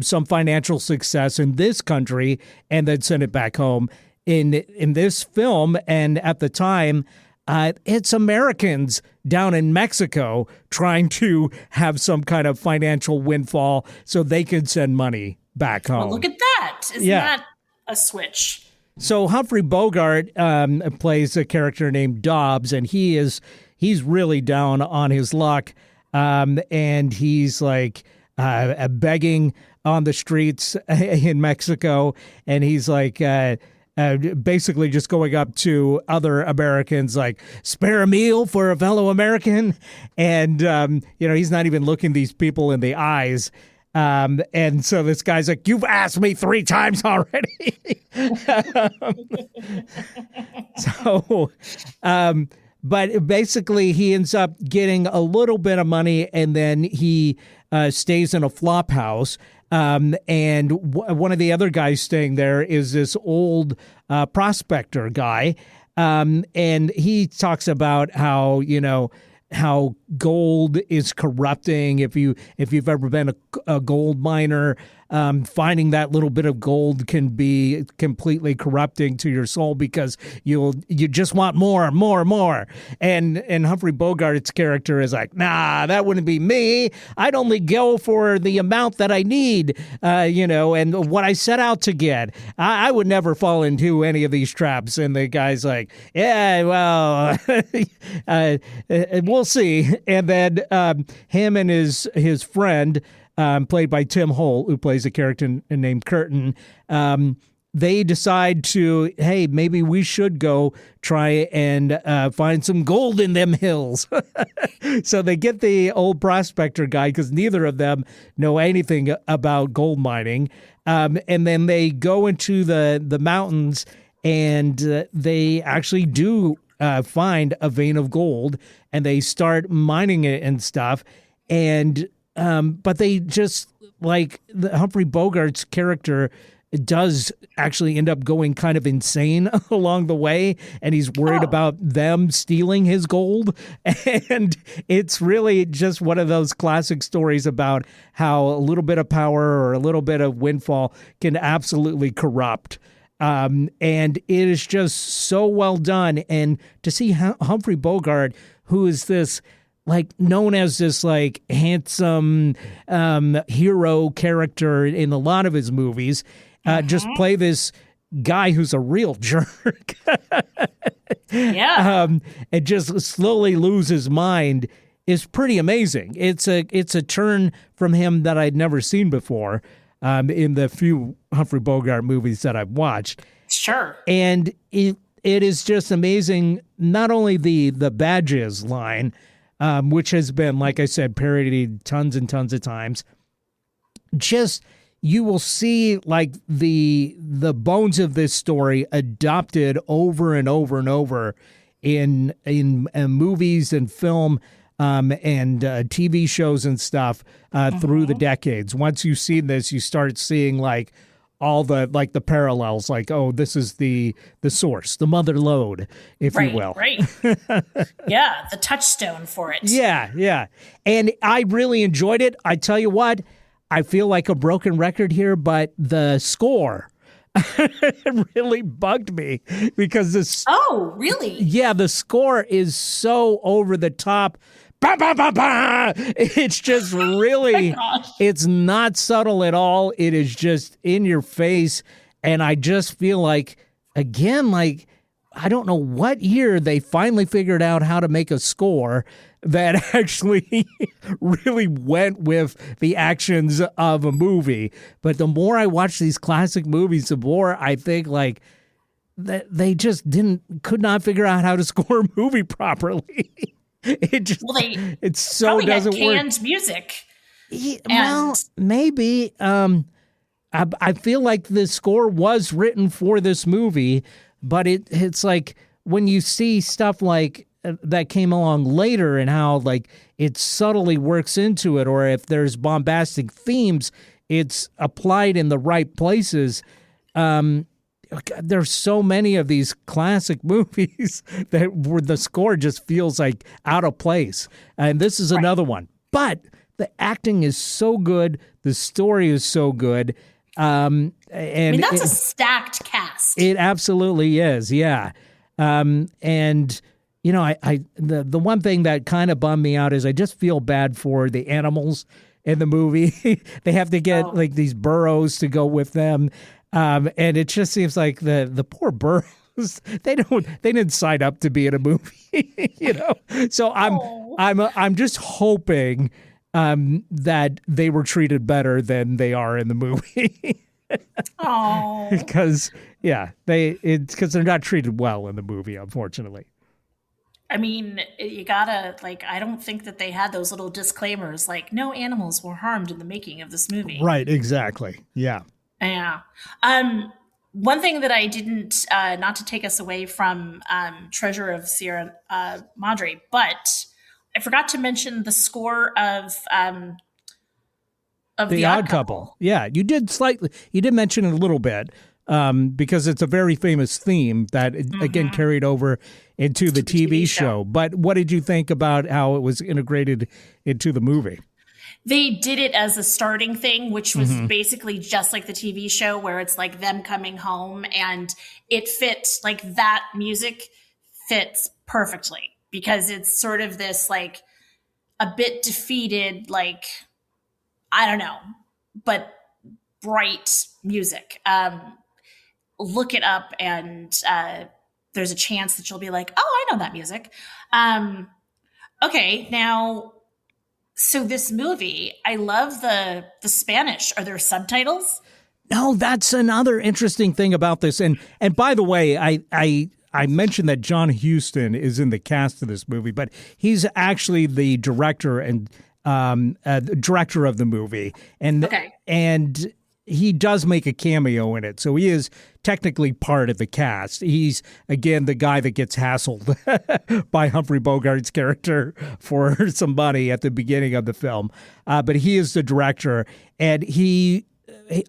some financial success in this country and then send it back home. In this film, and at the time, it's Americans down in Mexico trying to have some kind of financial windfall so they can send money back home. Well, look at that. Isn't that a switch? So Humphrey Bogart plays a character named Dobbs, and he's really down on his luck, and he's like begging on the streets in Mexico, and he's like basically just going up to other Americans like, "Spare a meal for a fellow American," and he's not even looking these people in the eyes. And so this guy's like, "You've asked me 3 times already." But basically he ends up getting a little bit of money, and then he stays in a flop house. And one of the other guys staying there is this old prospector guy. And he talks about how gold is corrupting. If you've ever been a gold miner, finding that little bit of gold can be completely corrupting to your soul because you just want more. And Humphrey Bogart's character is like, "Nah, that wouldn't be me. I'd only go for the amount that I need, and what I set out to get. I would never fall into any of these traps." And the guy's like, "Yeah, well, we'll see." And then him and his friend, played by Tim Holt, who plays a character named Curtin, they decide to, hey, maybe we should go try and find some gold in them hills. So they get the old prospector guy, because neither of them know anything about gold mining. And then they go into the mountains, and they actually do find a vein of gold, and they start mining it and stuff. And but they just, like, the Humphrey Bogart's character does actually end up going kind of insane along the way, and he's worried about them stealing his gold. And it's really just one of those classic stories about how a little bit of power or a little bit of windfall can absolutely corrupt. And it is just so well done. And to see Humphrey Bogart, who is this like known as this like handsome hero character in a lot of his movies, just play this guy who's a real jerk. And just slowly lose his mind is pretty amazing. It's a turn from him that I'd never seen before in the few Humphrey Bogart movies that I've watched. Sure. And it is just amazing, not only the badges line, which has been, like I said, parodied tons and tons of times. Just you will see like the bones of this story adopted over and over and over in movies and film and TV shows and stuff through the decades. Once you've seen this, you start seeing like all the like the parallels, like, oh, this is the source, the mother lode, if you will. Right. Yeah, the touchstone for it. Yeah. And I really enjoyed it. I tell you what, I feel like a broken record here, but the score really bugged me because this. Oh, really? Yeah, the score is so over the top. Bah, bah, bah, bah. It's just really, it's not subtle at all. It is just in your face. And I just feel like, again, like, I don't know what year they finally figured out how to make a score that actually really went with the actions of a movie. But the more I watch these classic movies, the more I think like that they just could not figure out how to score a movie properly. It just, it so doesn't work. Canned music. Well, maybe. I feel like the score was written for this movie, but it's like when you see stuff like that came along later and how like it subtly works into it, or if there's bombastic themes, it's applied in the right places. There's so many of these classic movies that where the score just feels like out of place. And this is another one. But the acting is so good. The story is so good. And I mean, that's a stacked cast. It absolutely is. Yeah. And you know, the one thing that kind of bummed me out is I just feel bad for the animals in the movie. They have to get like these burros to go with them. And it just seems like the poor burros, they didn't sign up to be in a movie, you know? So I'm just hoping that they were treated better than they are in the movie. Oh. Because they're not treated well in the movie, unfortunately. I mean, you gotta, like, I don't think that they had those little disclaimers like no animals were harmed in the making of this movie. Right, exactly. Yeah. Yeah. One thing that I didn't, not to take us away from Treasure of Sierra Madre, but I forgot to mention the score of The Odd Couple. Yeah, you did mention it a little bit because it's a very famous theme that, again, carried over into the TV show. But what did you think about how it was integrated into the movie? They did it as a starting thing, which was basically just like the TV show where it's like them coming home, and it fits, like that music fits perfectly because it's sort of this like a bit defeated, like, I don't know, but bright music. Look it up and there's a chance that you'll be like, oh, I know that music. Okay, now, so this movie, I love the Spanish. Are there subtitles? No, that's another interesting thing about this. And by the way, I mentioned that John Huston is in the cast of this movie, but he's actually the director and director of the movie. And he does make a cameo in it. So he is technically part of the cast. He's, again, the guy that gets hassled by Humphrey Bogart's character for some money at the beginning of the film. But he is the director, and he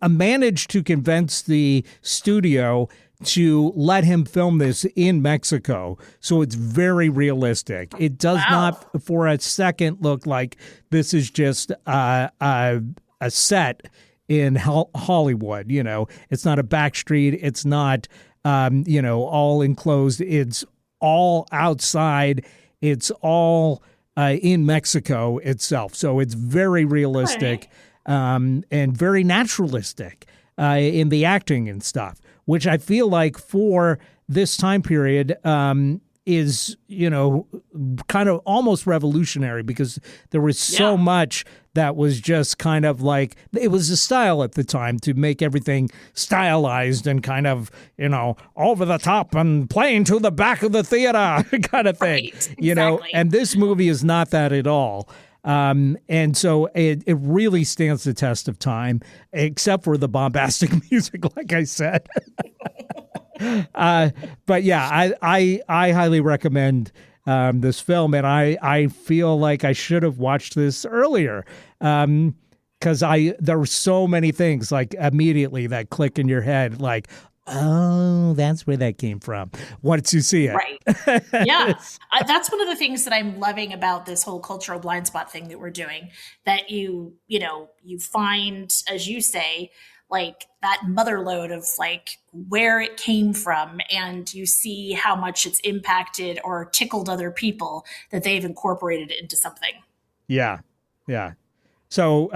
managed to convince the studio to let him film this in Mexico. So it's very realistic. It does not for a second look like this is just a set in Hollywood. You know, it's not a back street. It's not, all enclosed. It's all outside. It's all in Mexico itself. So it's very realistic and very naturalistic in the acting and stuff, which I feel like for this time period is, kind of almost revolutionary because there was so much that was just kind of like, it was a style at the time to make everything stylized and kind of, over the top and playing to the back of the theater kind of thing, exactly. And this movie is not that at all. And so it really stands the test of time, except for the bombastic music, like I said. But yeah, I highly recommend this film, and I feel like I should have watched this earlier because there were so many things like immediately that click in your head, like, oh, that's where that came from. Once you see it. Right. Yeah. That's one of the things that I'm loving about this whole cultural blind spot thing that we're doing, that you find, as you say, like that mother lode of like where it came from, and you see how much it's impacted or tickled other people that they've incorporated it into something. Yeah. Yeah. So,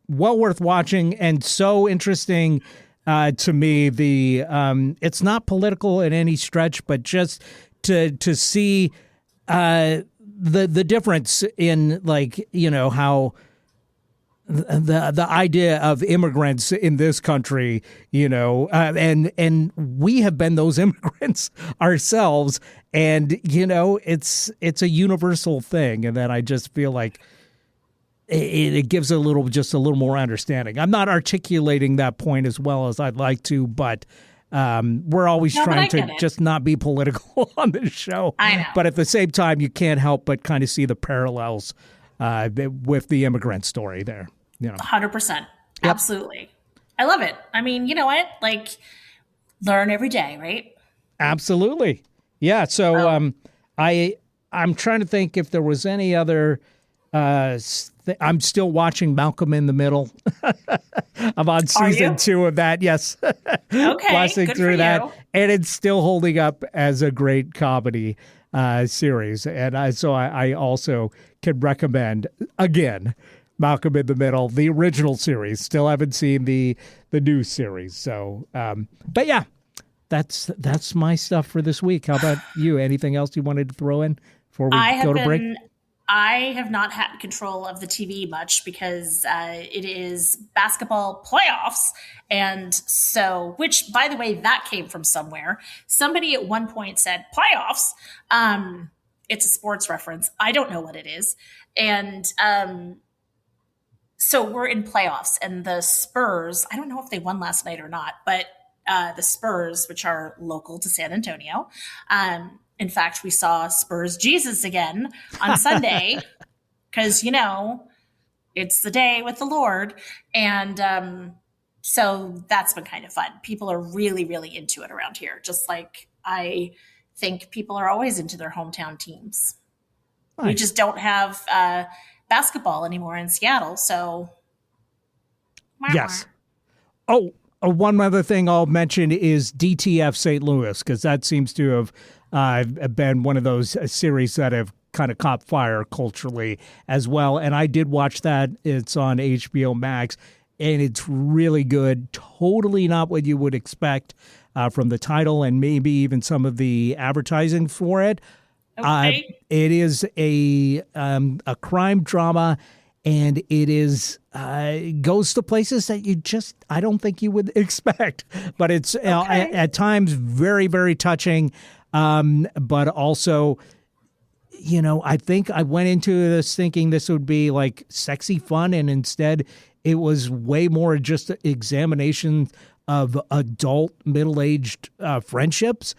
well worth watching and so interesting. To me, it's not political in any stretch, but just to see the difference in, like, how the idea of immigrants in this country, and we have been those immigrants ourselves, and it's a universal thing, and then I just feel like it gives a little more understanding. I'm not articulating that point as well as I'd like to, but we're always trying to just not be political on this show. I know. But at the same time, you can't help but kind of see the parallels with the immigrant story there. 100%. Absolutely. I love it. I mean, you know what? Like, learn every day, right? Absolutely. Yeah. So I'm trying to think if there was any other. I'm still watching Malcolm in the Middle. I'm on season 2 of that. Yes. Okay. Blasting good through for that. you. And it's still holding up as a great comedy series. And I also can recommend, again, Malcolm in the Middle, the original series. Still haven't seen the new series. So, but yeah, that's my stuff for this week. How about you? Anything else you wanted to throw in before we go to break? I have not had control of the TV much because it is basketball playoffs. And so, which, by the way, that came from somewhere. Somebody at one point said playoffs. It's a sports reference. I don't know what it is. And so we're in playoffs, and the Spurs, I don't know if they won last night or not, but the Spurs, which are local to San Antonio, in fact, we saw Spurs Jesus again on Sunday because, it's the day with the Lord. And so that's been kind of fun. People are really, really into it around here. Just like I think people are always into their hometown teams. Nice. We just don't have basketball anymore in Seattle. So. Yes. Oh, one other thing I'll mention is DTF St. Louis, because that seems to have been one of those series that have kind of caught fire culturally as well. And I did watch that. It's on HBO Max, and it's really good. Totally not what you would expect from the title and maybe even some of the advertising for it. Okay. It is a crime drama, and it is goes to places that I don't think you would expect. But it's at times very, very touching. But also, I think I went into this thinking this would be like sexy fun, and instead it was way more just examination of adult middle-aged friendships,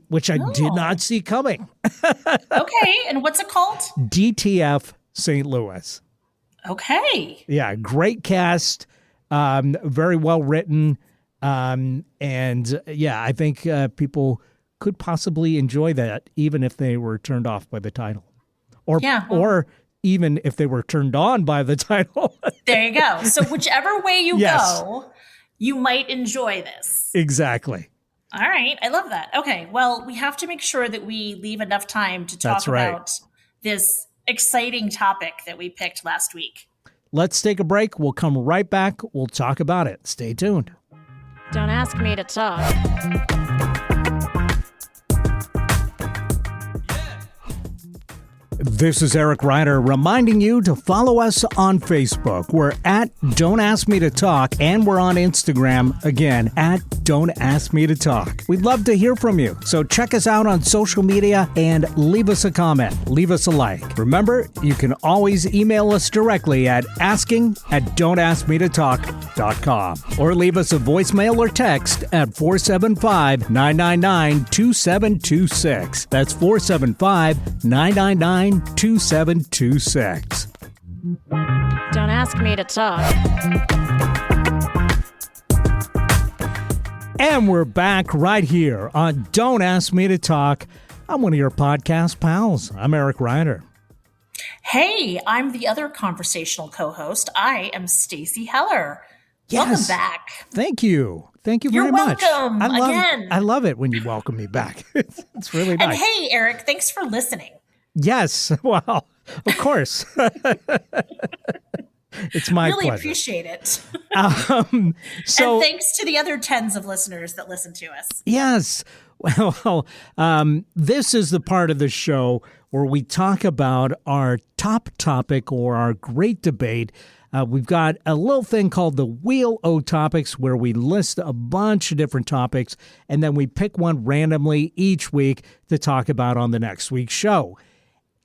which I did not see coming. Okay. And what's it called? DTF St. Louis. Okay. Yeah. Great cast. Very well written. And yeah, I think people could possibly enjoy that even if they were turned off by the title. Or even if they were turned on by the title. There you go. So whichever way you Yes. go, you might enjoy this. Exactly. All right. I love that. Okay. Well, we have to make sure that we leave enough time to talk That's right. about this exciting topic that we picked last week. Let's take a break. We'll come right back. We'll talk about it. Stay tuned. Don't ask me to talk. This is Eric Ryder reminding you to follow us on Facebook. We're at Don't Ask Me to Talk, and we're on Instagram, again, at Don't Ask Me to Talk. We'd love to hear from you, so check us out on social media and leave us a comment. Leave us a like. Remember, you can always email us directly at asking@don'taskmetotalk.com or leave us a voicemail or text at 475-999-2726. That's 475-999-2726. Don't ask me to talk. And we're back right here on Don't Ask Me to Talk. I'm one of your podcast pals. I'm Eric Ryder. Hey, I'm the other conversational co-host. I am Stacy Heller. Yes. Welcome back. Thank you. Thank you very You're much. welcome again. I love it when you welcome me back. It's really nice. And hey, Eric, thanks for listening. Yes. Well, of course. It's my really pleasure. appreciate it. So and thanks to the other tens of listeners that listen to us. Yes. Well, this is the part of the show where we talk about our top topic or our great debate. We've got a little thing called the Wheel O Topics where we list a bunch of different topics and then we pick one randomly each week to talk about on the next week's show.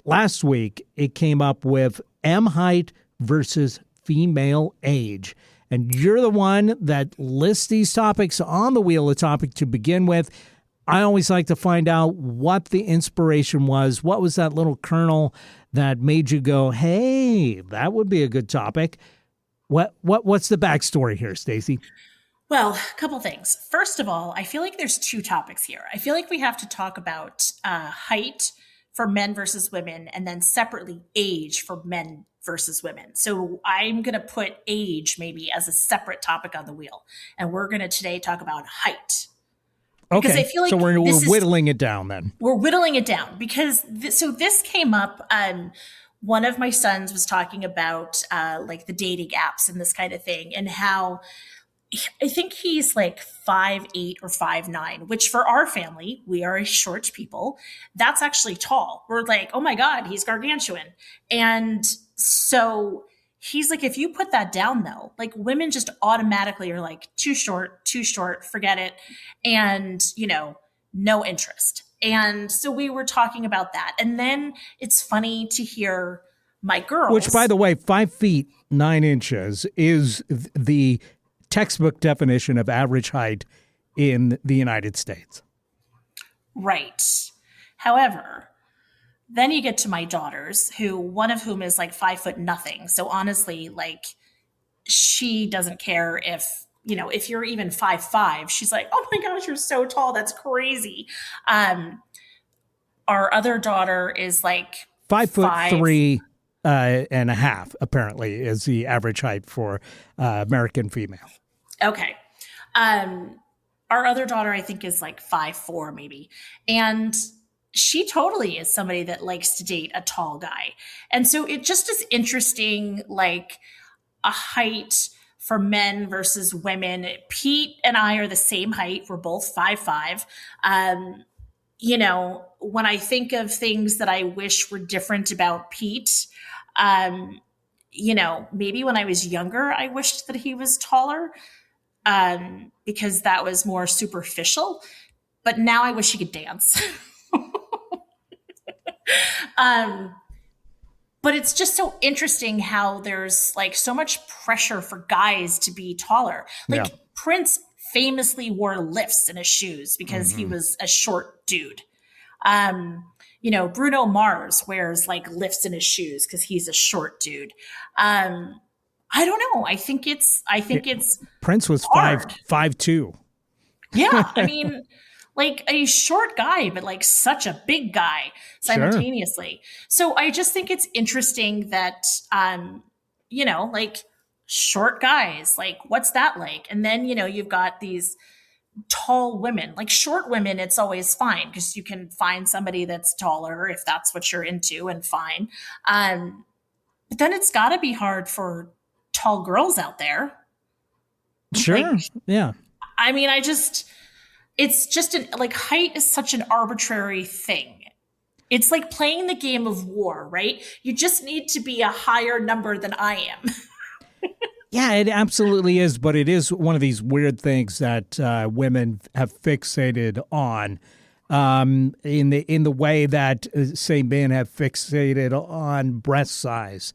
Last week, it came up with M height versus female age. And you're the one that lists these topics on the Wheel of Topic to begin with. I always like to find out what the inspiration was. What was that little kernel that made you go, hey, that would be a good topic? What's the backstory here, Stacey? Well, a couple things. First of all, I feel like there's two topics here. I feel like we have to talk about height for men versus women, and then separately age for men versus women. So I'm going to put age maybe as a separate topic on the wheel. And we're going to today talk about height. Okay, I feel like so we're whittling it down then. We're whittling it down because this came up. One of my sons was talking about like the dating apps and this kind of thing, and how I think he's like 5'8" or 5'9", which for our family, we are a short people. That's actually tall. We're like, oh my God, he's gargantuan. And so he's like, if you put that down though, like women just automatically are like too short, forget it. And, no interest. And so we were talking about that. And then it's funny to hear my girls. Which, by the way, 5 feet 9 inches is the textbook definition of average height in the United States. Right. However, then you get to my daughters, one of whom is like 5 foot nothing. So honestly, like she doesn't care if you're even 5'5", she's like, oh my gosh, you're so tall. That's crazy. Our other daughter is like 5'3" and a half, apparently, is the average height for American female. Okay. Our other daughter, I think, is like 5'4" maybe. And she totally is somebody that likes to date a tall guy. And so it just is interesting, like a height for men versus women. Pete and I are the same height. We're both 5'5". When I think of things that I wish were different about Pete, maybe when I was younger, I wished that he was taller because that was more superficial. But now I wish he could dance. But it's just so interesting how there's like so much pressure for guys to be taller. Like Prince famously wore lifts in his shoes because he was a short dude. Bruno Mars wears like lifts in his shoes because he's a short dude. I don't know. I think it's Prince was hard. 5'2". Yeah, I mean, like a short guy, but like such a big guy simultaneously. So I just think it's interesting that, like short guys, like what's that like? And then, you've got these tall women, like short women, it's always fine because you can find somebody that's taller if that's what you're into and fine. But then it's got to be hard for tall girls out there. Sure. Like, yeah. I mean, it's just height is such an arbitrary thing. It's like playing the game of war, right? You just need to be a higher number than I am. Yeah, it absolutely is. But it is one of these weird things that women have fixated on in the way that, say, men have fixated on breast size.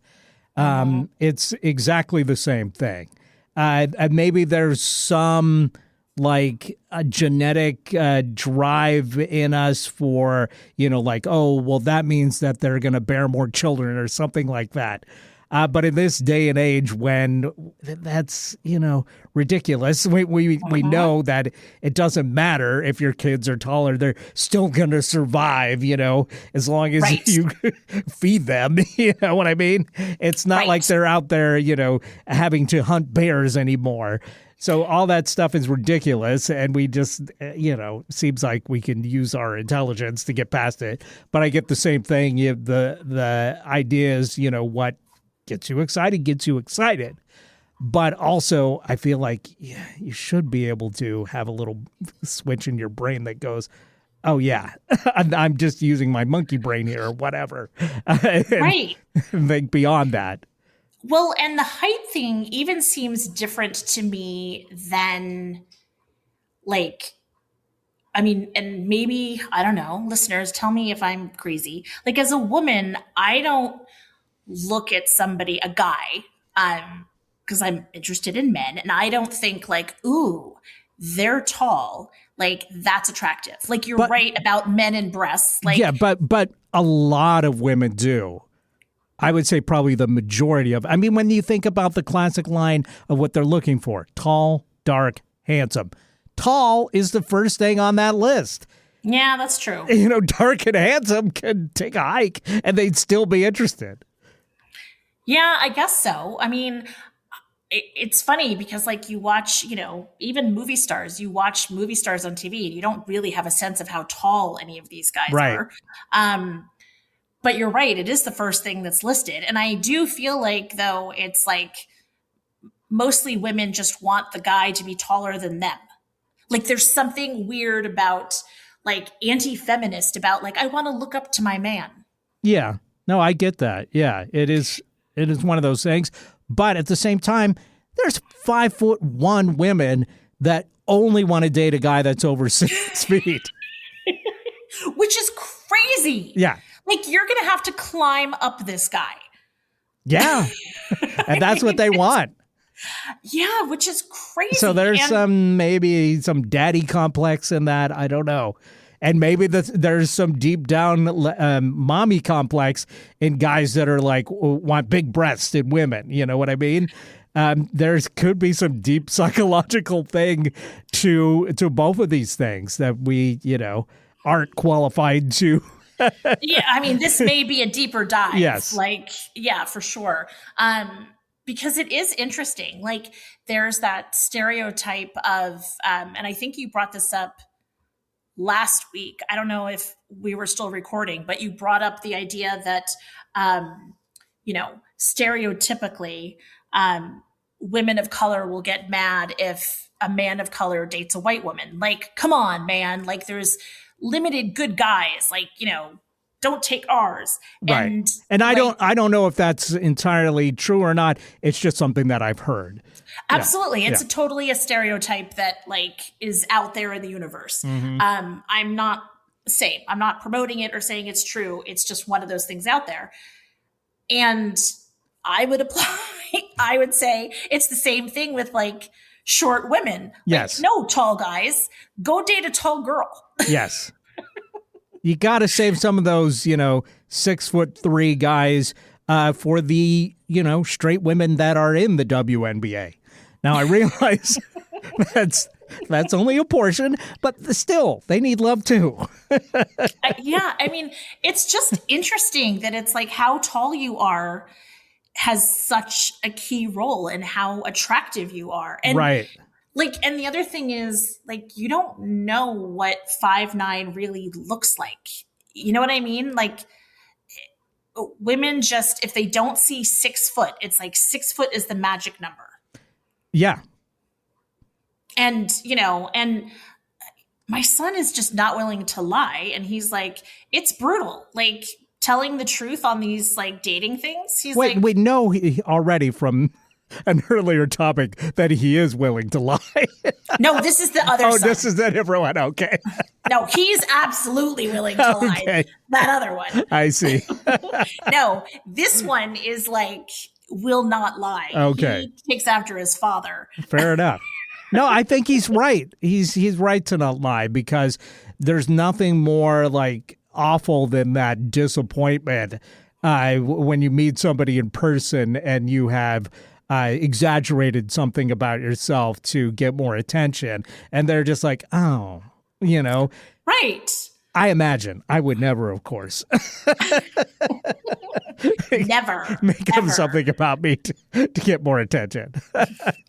It's exactly the same thing. And maybe there's some like a genetic drive in us for, oh, well, that means that they're going to bear more children or something like that. But in this day and age when that's, ridiculous, we know that it doesn't matter if your kids are taller. They're still going to survive, as long as you feed them. You know what I mean? It's not like they're out there, having to hunt bears anymore. So all that stuff is ridiculous, and we just, seems like we can use our intelligence to get past it. But I get the same thing. The idea is, what gets you excited. But also, I feel like you should be able to have a little switch in your brain that goes, oh, yeah, I'm just using my monkey brain here or whatever. Right. Think beyond that. Well, and the height thing even seems different to me than and maybe, I don't know, listeners, tell me if I'm crazy. Like as a woman, I don't look at a guy, because I'm interested in men, and I don't think like, ooh, they're tall. Like that's attractive. Like you're right about men and breasts. Like, yeah, but a lot of women do. I would say probably the majority of. I mean, when you think about the classic line of what they're looking for, tall, dark, handsome. Tall is the first thing on that list. Yeah, that's true. Dark and handsome could take a hike and they'd still be interested. Yeah, I guess so. I mean, it's funny because like you watch, even movie stars, you watch movie stars on TV and you don't really have a sense of how tall any of these guys are. But you're right. It is the first thing that's listed. And I do feel like, though, it's like mostly women just want the guy to be taller than them. Like there's something weird about like anti-feminist about like, I want to look up to my man. Yeah. No, I get that. Yeah, it is one of those things. But at the same time, there's 5'1" women that only want to date a guy that's over 6 feet. Which is crazy. Yeah. Like, you're going to have to climb up this guy. Yeah. And that's what they want. Yeah, which is crazy. So there's maybe some daddy complex in that. I don't know. And maybe there's some deep down mommy complex in guys that are like, want big breasts in women. You know what I mean? There could be some deep psychological thing to both of these things that we, aren't qualified to. Yeah, I mean, this may be a deeper dive. Yes. Like, yeah, for sure. Because it is interesting. Like, there's that stereotype of, and I think you brought this up last week. I don't know if we were still recording, but you brought up the idea that, stereotypically, women of color will get mad if a man of color dates a white woman. Like, come on, man. Like, there's limited good guys. Like, don't take ours. Right. And I don't know if that's entirely true or not. It's just something that I've heard. Absolutely. Yeah. It's totally a stereotype that like is out there in the universe. Mm-hmm. I'm not promoting it or saying it's true. It's just one of those things out there. And I would say it's the same th'ing with like short women. Yes. Like, no tall guys. Go date a tall girl. Yes. You got to save some of those, 6'3" guys for the, straight women that are in the WNBA. Now, I realize that's only a portion, but still, they need love too. Yeah, I mean, it's just interesting that it's like how tall you are has such a key role in how attractive you are. And right. And the other thing is, you don't know what 5'9" really looks like. You know what I mean? Women just, if they don't see 6 foot, it's like 6 foot is the magic number. Yeah. And, and my son is just not willing to lie. And he's like, it's brutal. Telling the truth on these dating things. He's we know already from an earlier topic that he is willing to lie. No, this is the other son. This is the different one. Okay. No, he's absolutely willing to lie. Okay. That other one. I see. No, this one is will not lie. Okay. He takes after his father. Fair enough. No, I think he's right. He's right to not lie, because there's nothing more awful than that disappointment when you meet somebody in person and you have exaggerated something about yourself to get more attention, and they're just like, oh, Right. I imagine. I would never, of course. Never. Make up something about me to get more attention.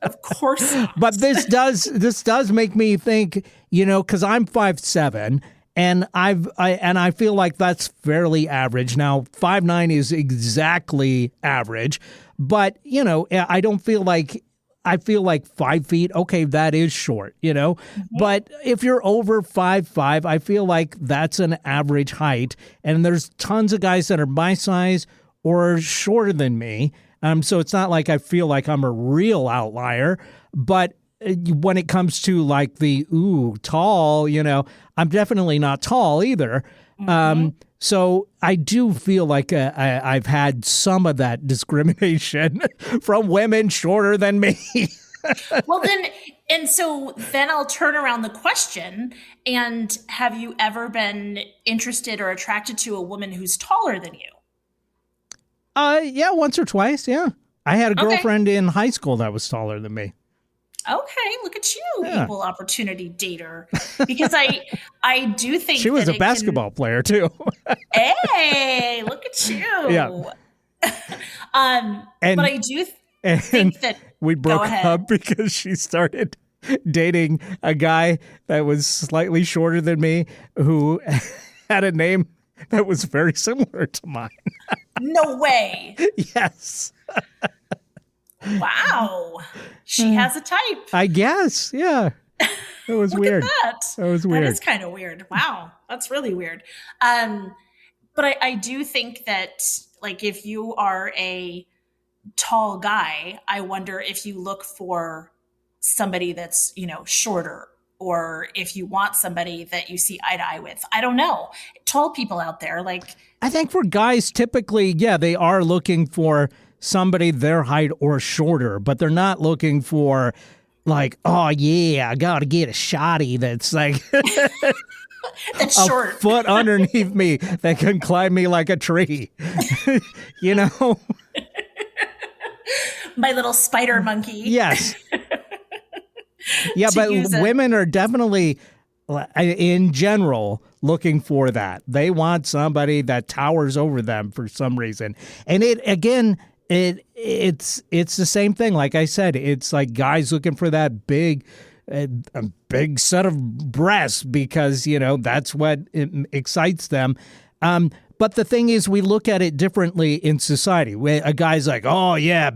Of course not. But this does make me think, because I'm 5'7", and I feel like that's fairly average. Now, 5'9" is exactly average, but I don't feel like. I feel like 5 feet, okay, that is short, Mm-hmm. But if you're over 5'5", I feel like that's an average height. And there's tons of guys that are my size or shorter than me. So it's not like I feel like I'm a real outlier. But when it comes to the tall, I'm definitely not tall either. Mm-hmm. So I do feel like I've had some of that discrimination from women shorter than me. Well, then I'll turn around the question. And have you ever been interested or attracted to a woman who's taller than you? Yeah, once or twice. Yeah. I had a girlfriend in high school that was taller than me. Okay, look at you, equal opportunity dater. Because I do think she was a basketball player too. Hey, look at you. Yeah. But I do think that we broke up because she started dating a guy that was slightly shorter than me who had a name that was very similar to mine. No way. Yes. Wow. She has a type. I guess. Yeah. It was weird. At that was weird. That is kind of weird. Wow. That's really weird. But I do think that if you are a tall guy, I wonder if you look for somebody that's, shorter, or if you want somebody that you see eye to eye with. I don't know. Tall people out there, I think for guys, typically, they are looking for somebody their height or shorter, but they're not looking for oh yeah, I gotta get a shotty that's that's short, a foot underneath me that can climb me like a tree. My little spider monkey. Yes. Yeah, but women are definitely, in general, looking for that. They want somebody that towers over them for some reason. And it's the same thing. Like I said, it's like guys looking for that big set of breasts because, that's what excites them. But the thing is, we look at it differently in society. A guy's like, oh, yeah,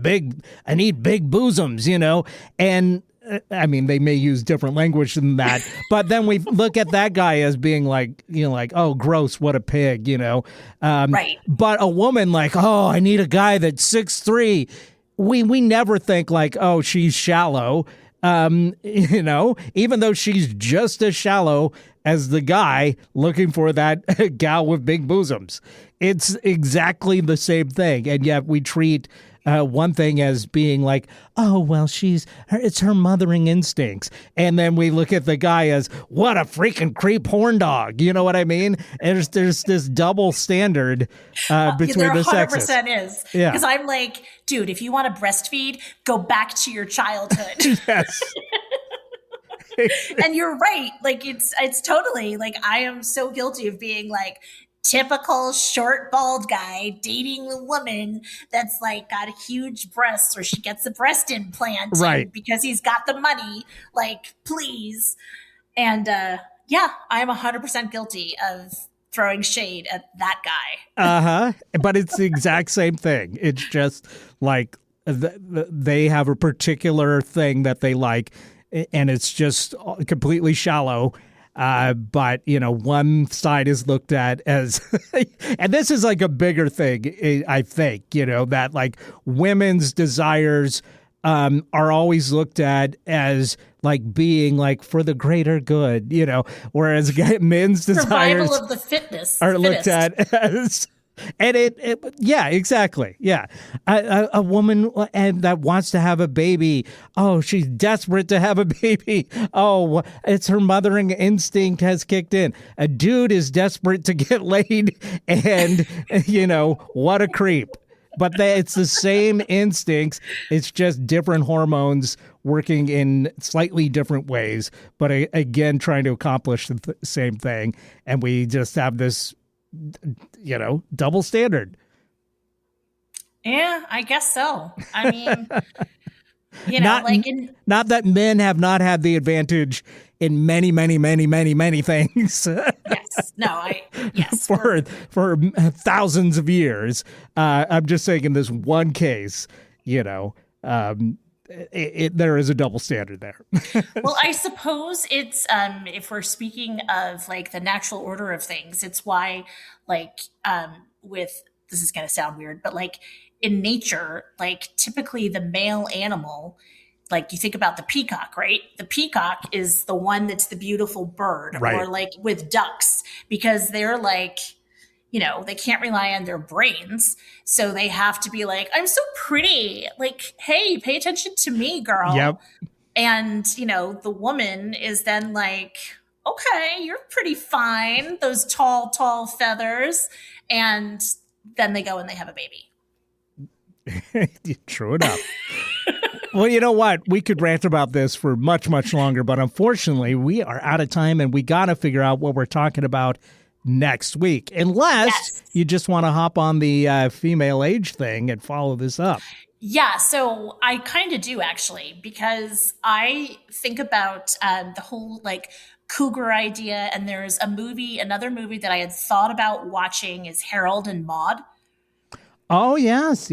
I need big bosoms, and they may use different language than that, but then we look at that guy as being oh, gross, what a pig, Right. But a woman oh, I need a guy that's 6'3". We never think oh, she's shallow, even though she's just as shallow as the guy looking for that gal with big bosoms. It's exactly the same thing, and yet we treat one thing as being like, oh, well, it's her mothering instincts. And then we look at the guy as, what a freaking creep horn dog. You know what I mean? And there's this double standard between the sexes. There 100% is. Yeah. Because I'm like, dude, if you want to breastfeed, go back to your childhood. Yes. And you're right. Like, it's totally like, I am so guilty of being like, typical short bald guy dating a woman that's like got huge breasts, or she gets a breast implant because he's got the money, like, please. And yeah, I'm 100% guilty of throwing shade at that guy. But it's the exact same thing. It's just like they have a particular thing that they like, and it's just completely shallow. But, one side is looked at as, and this is like a bigger thing, I think, that like women's desires are always looked at as like being like for the greater good, whereas men's desires survival of the fittest are looked at as. And yeah, exactly. Yeah. A woman and that wants to have a baby. Oh, she's desperate to have a baby. Oh, it's her mothering instinct has kicked in. A dude is desperate to get laid, and, what a creep. But it's the same instincts. It's just different hormones working in slightly different ways, but again, trying to accomplish the same thing. And we just have this, double standard. Yeah, I guess so. I mean, not that men have not had the advantage in many, many, many, many, many things. Yes. for thousands of years. I'm just saying in this one case, there is a double standard there. Well, I suppose it's if we're speaking of like the natural order of things, it's why like with, this is going to sound weird, but like in nature, like typically the male animal, like you think about the peacock, right? The peacock is the one that's the beautiful bird, right. Or like with ducks, because they're like, they can't rely on their brains. So they have to be like, I'm so pretty. Like, hey, pay attention to me, girl. Yep. And, the woman is then like, okay, you're pretty fine. Those tall, tall feathers. And then they go and they have a baby. True enough. Well, you know what? We could rant about this for much, much longer. But unfortunately, we are out of time, and we got to figure out what we're talking about next week, unless you just want to hop on the female age thing and follow this up. Yeah, so I kind of do actually, because I think about the whole like cougar idea, and there's another movie that I had thought about watching is Harold and Maude. Oh, yes.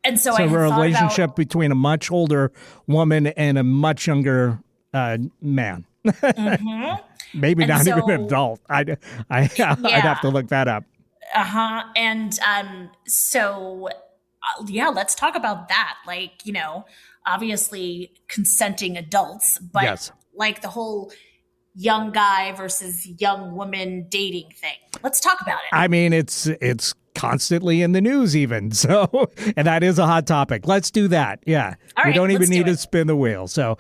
And so a relationship between a much older woman and a much younger man. Mm-hmm. Maybe not even an adult. I'd have to look that up. And let's talk about that. Like, obviously consenting adults, but like the whole young guy versus young woman dating thing. Let's talk about it. I mean, it's constantly in the news even. So, and that is a hot topic. Let's do that. Yeah. All right, we don't even need to spin the wheel. So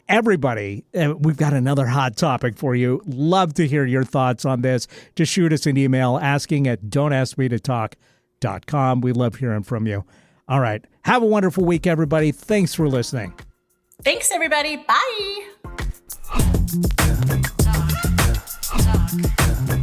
everybody, we've got another hot topic for you. Love to hear your thoughts on this. Just shoot us an email asking at don'taskmetotalk.com. We love hearing from you. All right. Have a wonderful week, everybody. Thanks for listening. Thanks, everybody. Bye. Talk.